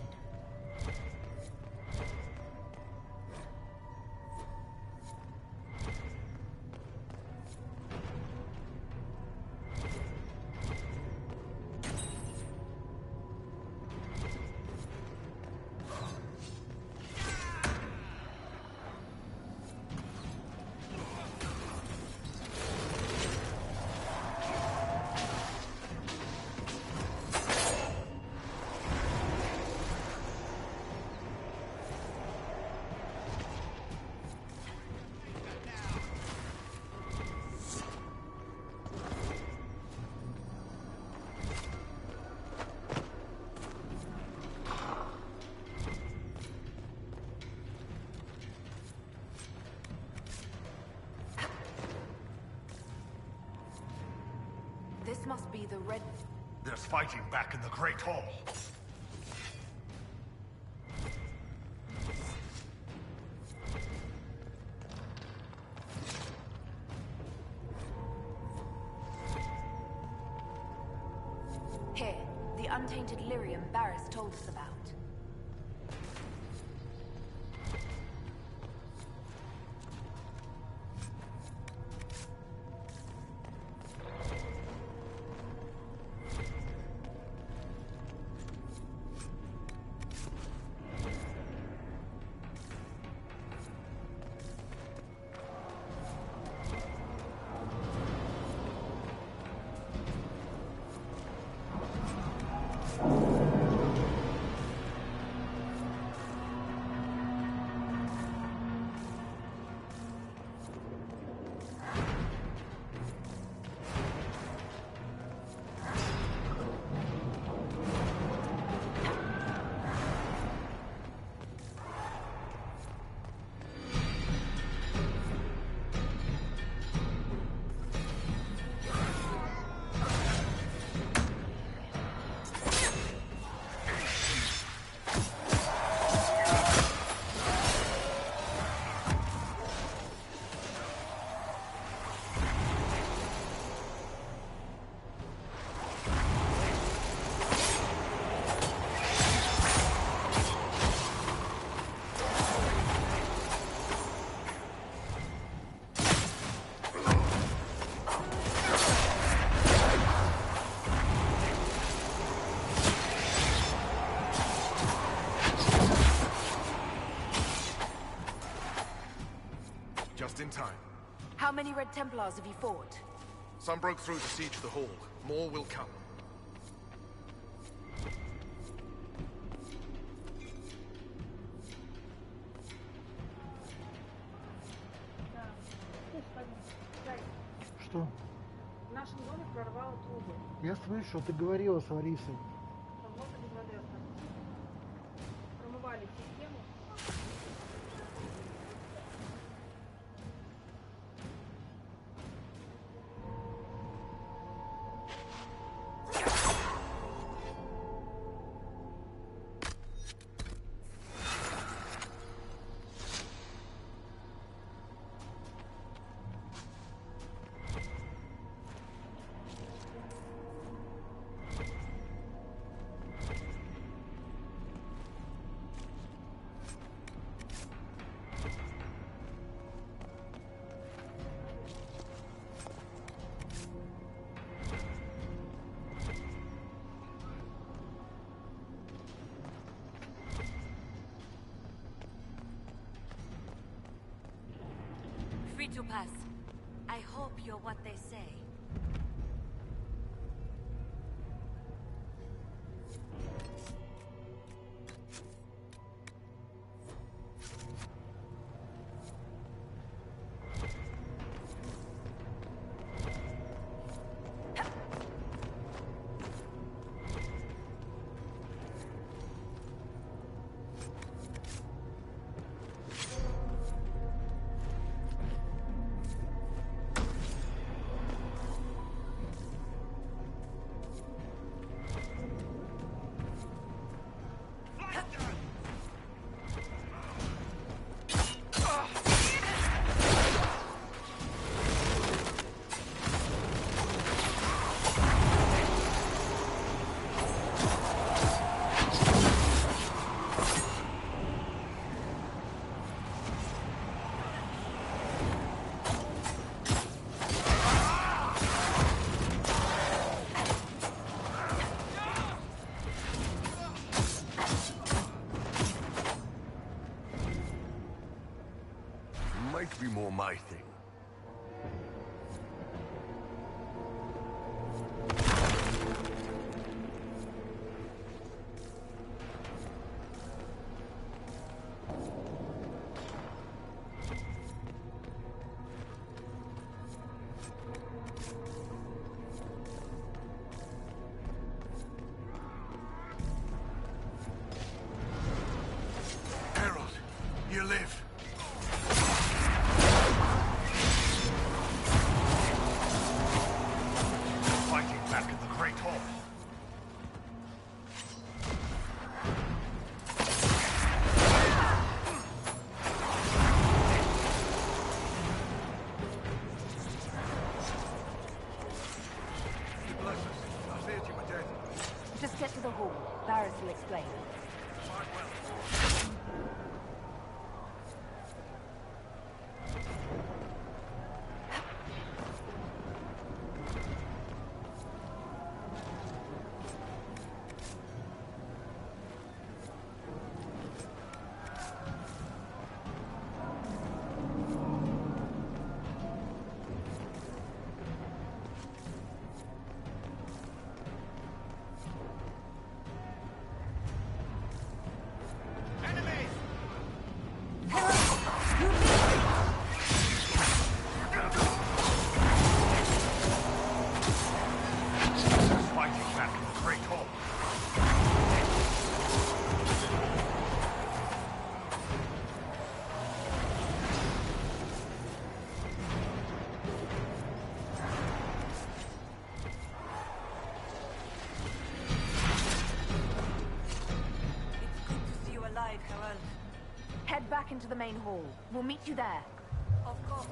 This must be the Red... There's fighting back in the Great Hall. Here, the untainted lyrium Barris told us about. Just in time. How many Red Templars have you fought? Some broke through to siege the hall. More will come. Что? В нашем доме прорвало трубы. Я слышу, ты говорила с Ларисой. Колодцы без воды остались. Промывали систему. Free to pass. I hope you're what they say. Might be more my thing. Herald, you live. get to the hall. Barris will explain. Head back into the main hall. We'll meet you there. Of course.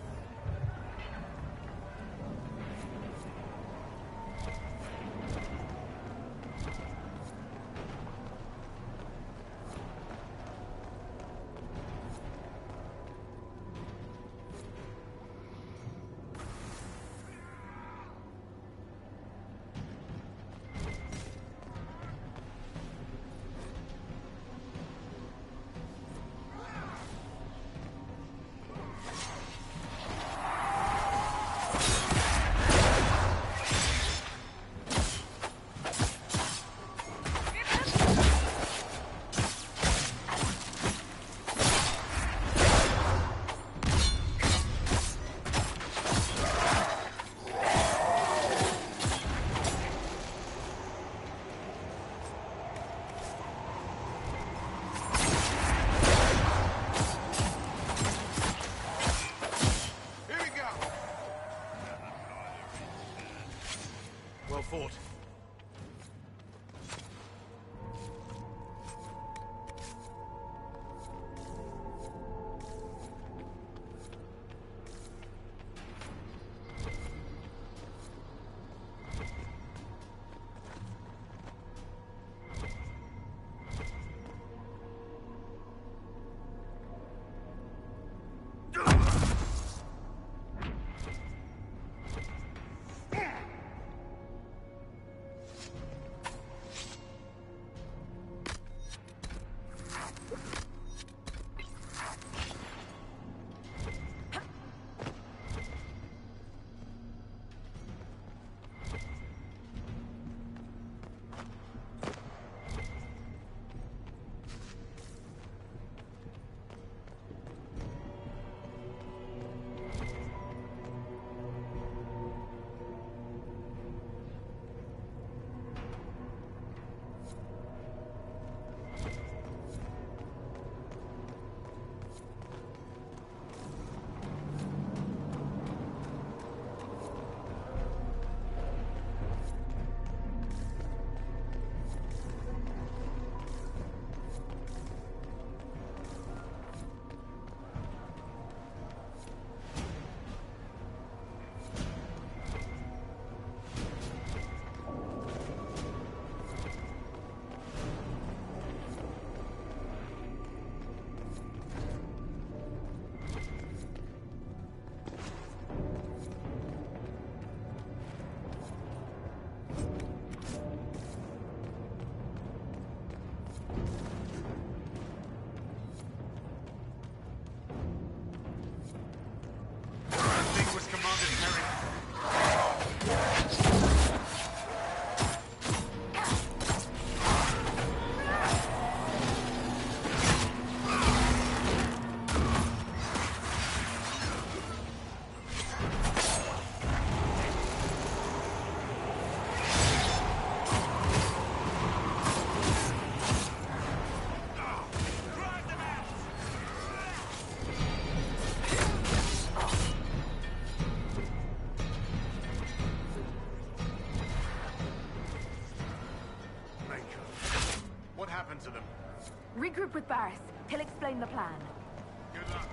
Well fought. To them. Regroup with Barris. He'll explain the plan. Good luck.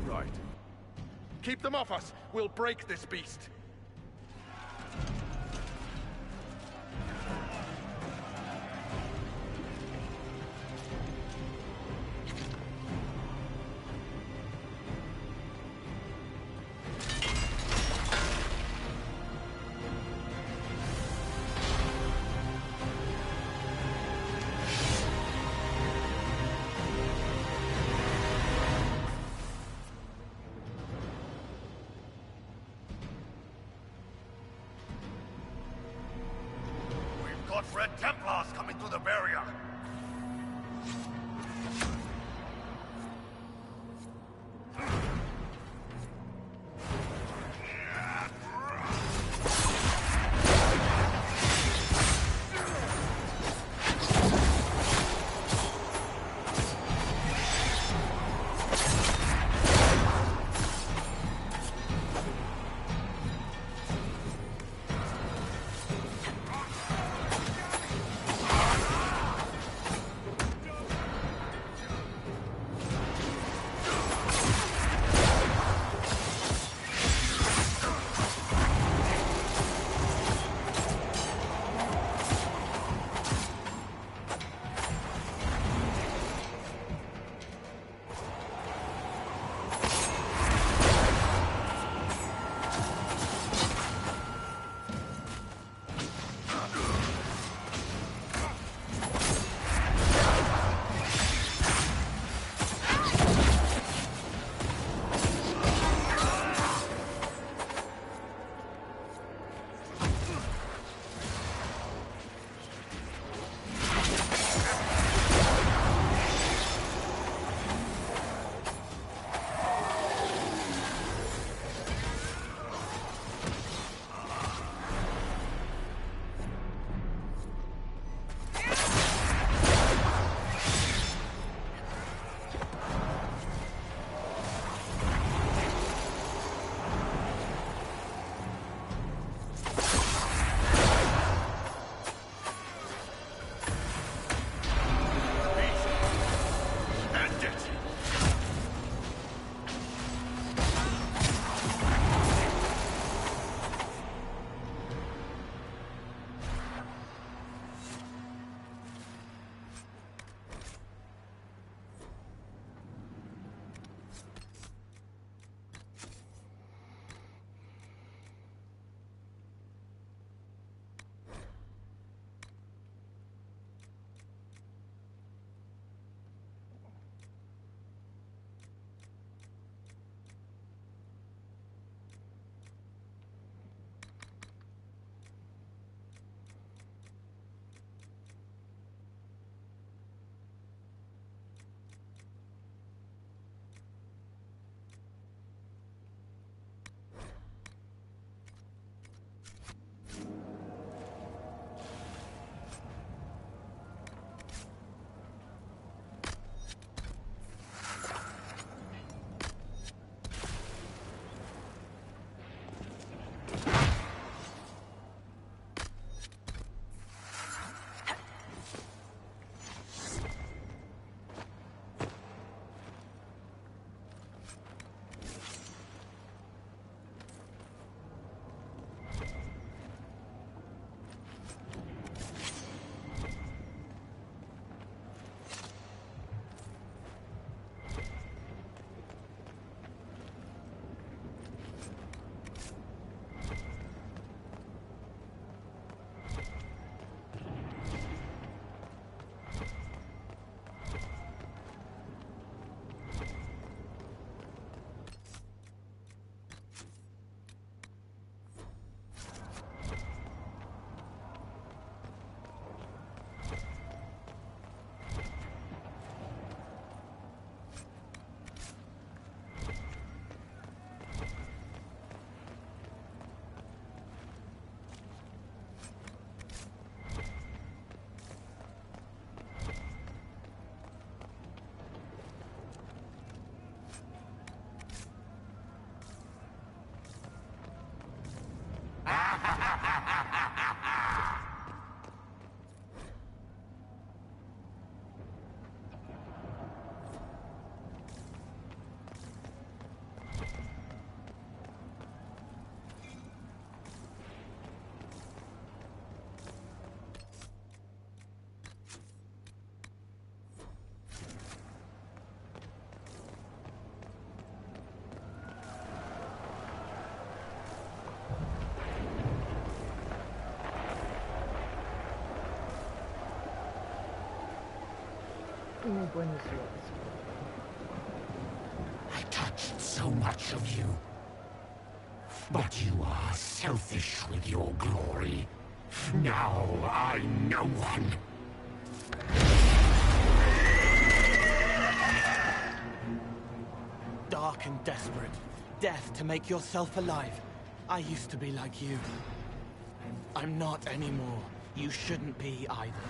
Right. Keep them off us! We'll break this beast! Got Red Templars coming through the barrier. понеслась. I touched so much of you. But you are selfish with your glory. Now I'm no one. Dark and desperate. Death to make yourself alive. I used to be like you. I'm not anymore. You shouldn't be either.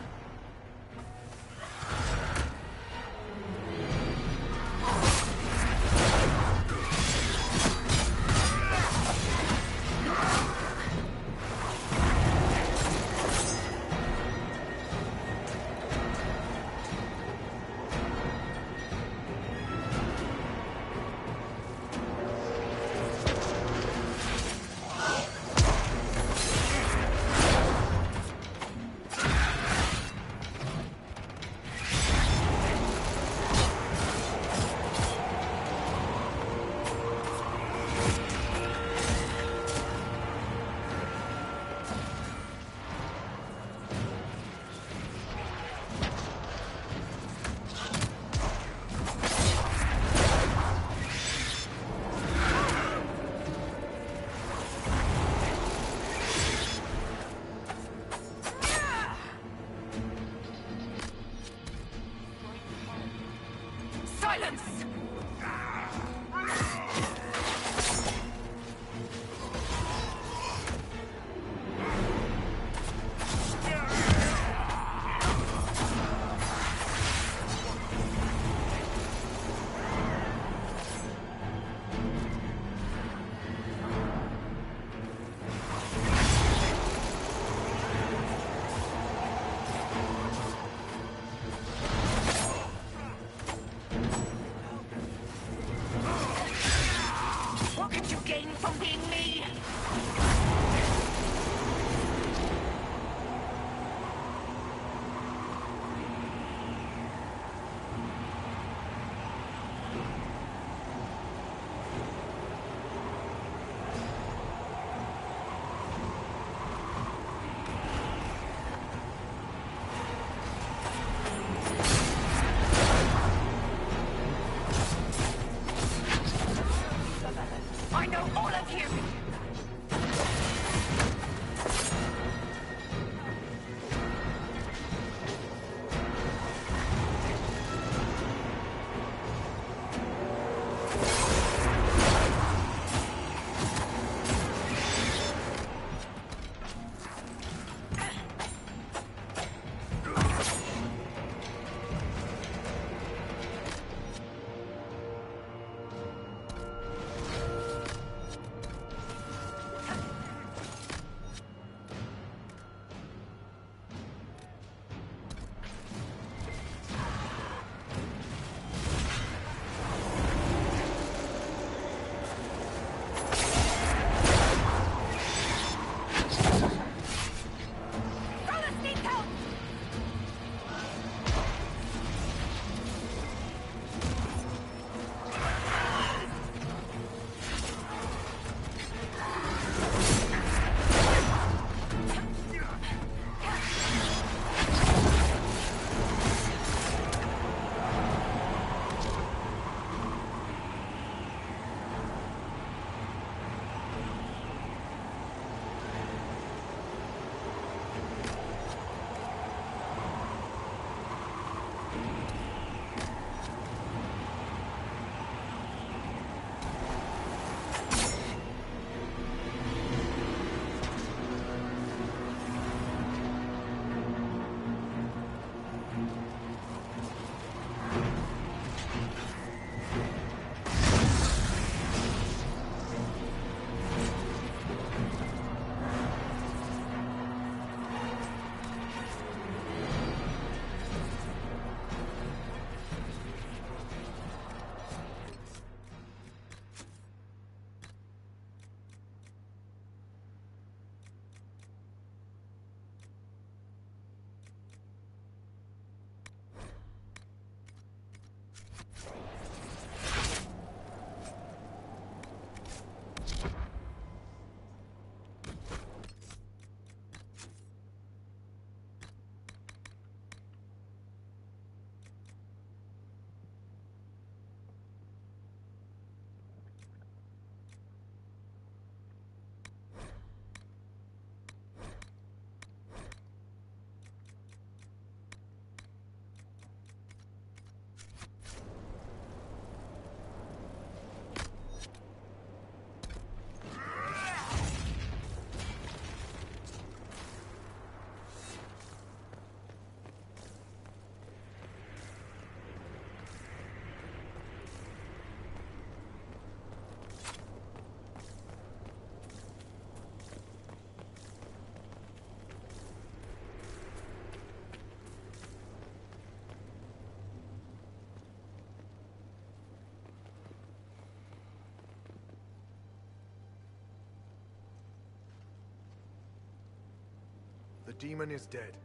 The demon is dead.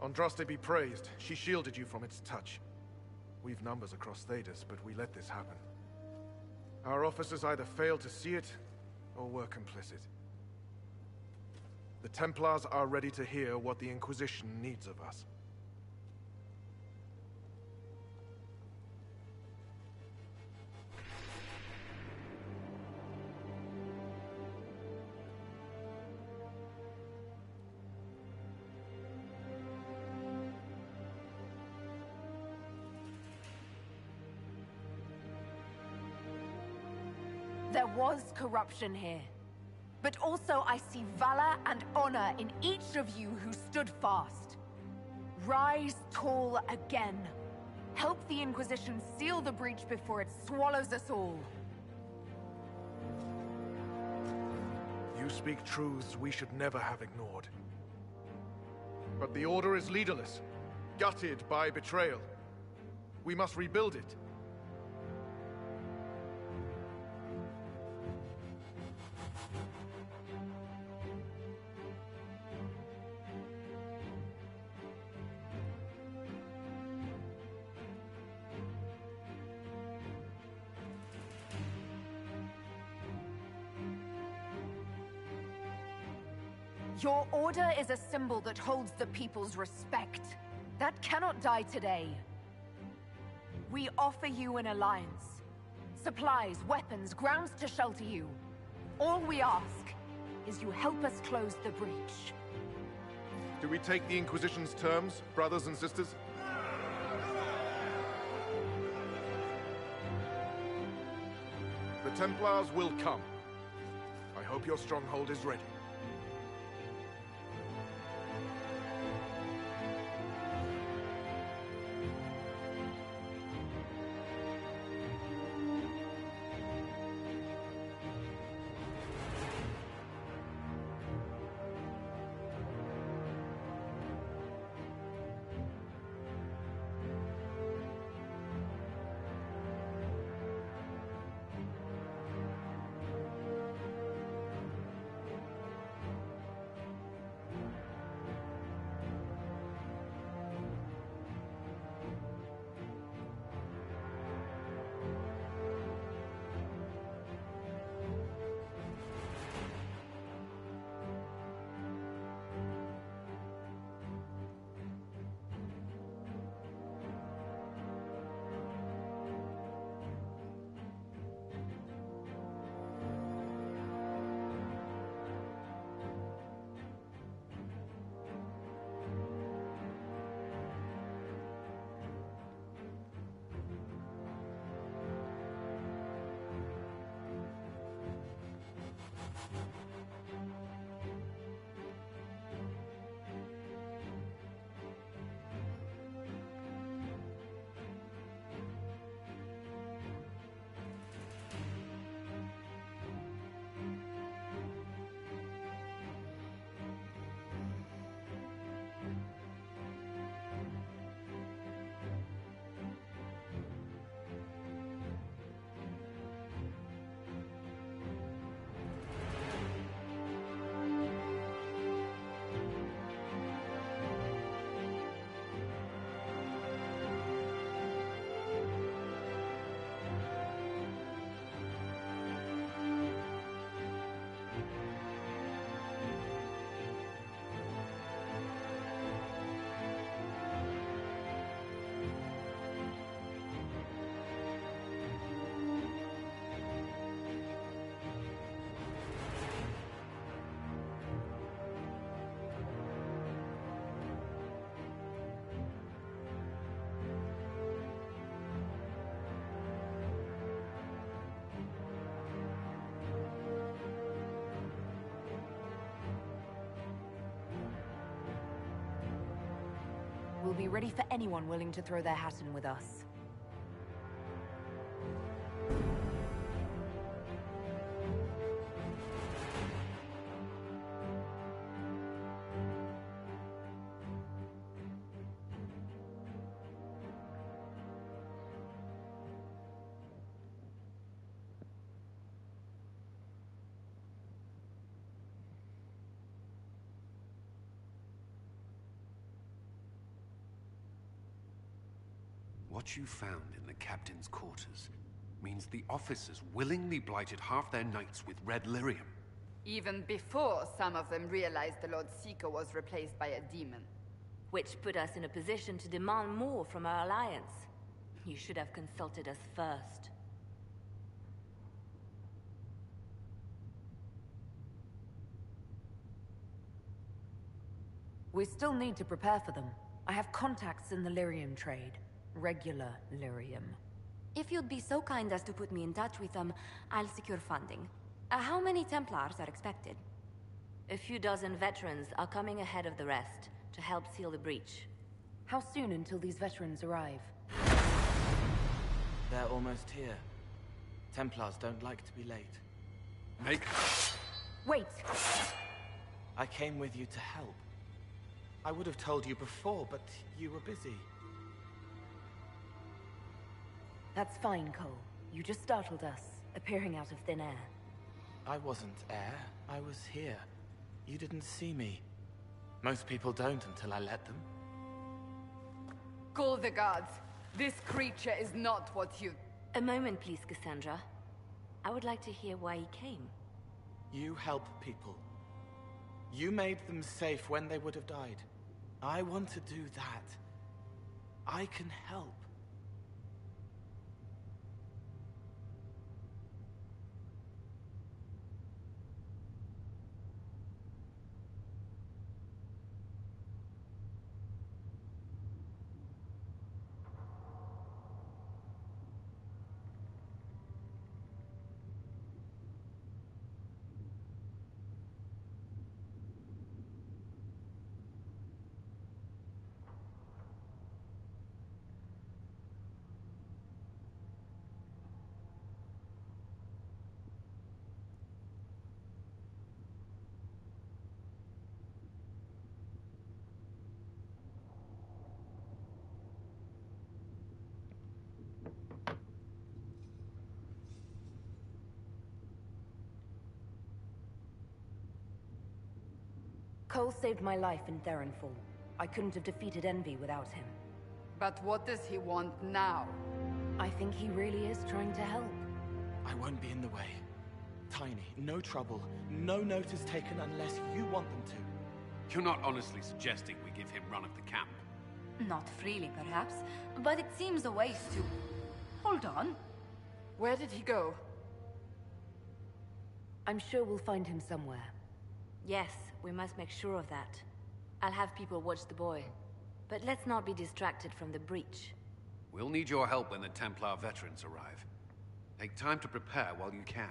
Andraste be praised. She shielded you from its touch. We've numbers across Thedas, but we let this happen. Our officers either failed to see it, or were complicit. The Templars are ready to hear what the Inquisition needs of us. There was corruption here. But also I see valor and honor in each of you who stood fast. Rise tall again. Help the Inquisition seal the breach before it swallows us all. You speak truths we should never have ignored. But the Order is leaderless, gutted by betrayal. We must rebuild it. Your order is a symbol that holds the people's respect. That cannot die today. We offer you an alliance. Supplies, weapons, grounds to shelter you. All we ask is you help us close the breach. Do we take the Inquisition's terms, brothers and sisters? The Templars will come. I hope your stronghold is ready. We'll be ready for anyone willing to throw their hat in with us. What you found in the captain's quarters means the officers willingly blighted half their nights with red lyrium. Even before some of them realized the Lord Seeker was replaced by a demon. Which put us in a position to demand more from our alliance. You should have consulted us first. We still need to prepare for them. I have contacts in the lyrium trade. Regular lyrium. If you'd be so kind as to put me in touch with them, I'll secure funding. How many Templars are expected? A few dozen veterans are coming ahead of the rest to help seal the breach. How soon until these veterans arrive? They're almost here. Templars don't like to be late. Make... Wait! I came with you to help. I would have told you before, but you were busy. That's fine, Cole. You just startled us, appearing out of thin air. I wasn't air. I was here. You didn't see me. Most people don't until I let them. Call the guards. This creature is not what you... A moment, please, Cassandra. I would like to hear why he came. You help people. You made them safe when they would have died. I want to do that. I can help. Cole saved my life in Theronfall. I couldn't have defeated Envy without him. But what does he want now? I think he really is trying to help. I won't be in the way. Tiny, no trouble. No notice taken unless you want them to. You're not honestly suggesting we give him run of the camp? Not freely, perhaps, but it seems a waste to... Hold on. Where did he go? I'm sure we'll find him somewhere. Yes, we must make sure of that. I'll have people watch the boy. But let's not be distracted from the breach. We'll need your help when the Templar veterans arrive. Take time to prepare while you can.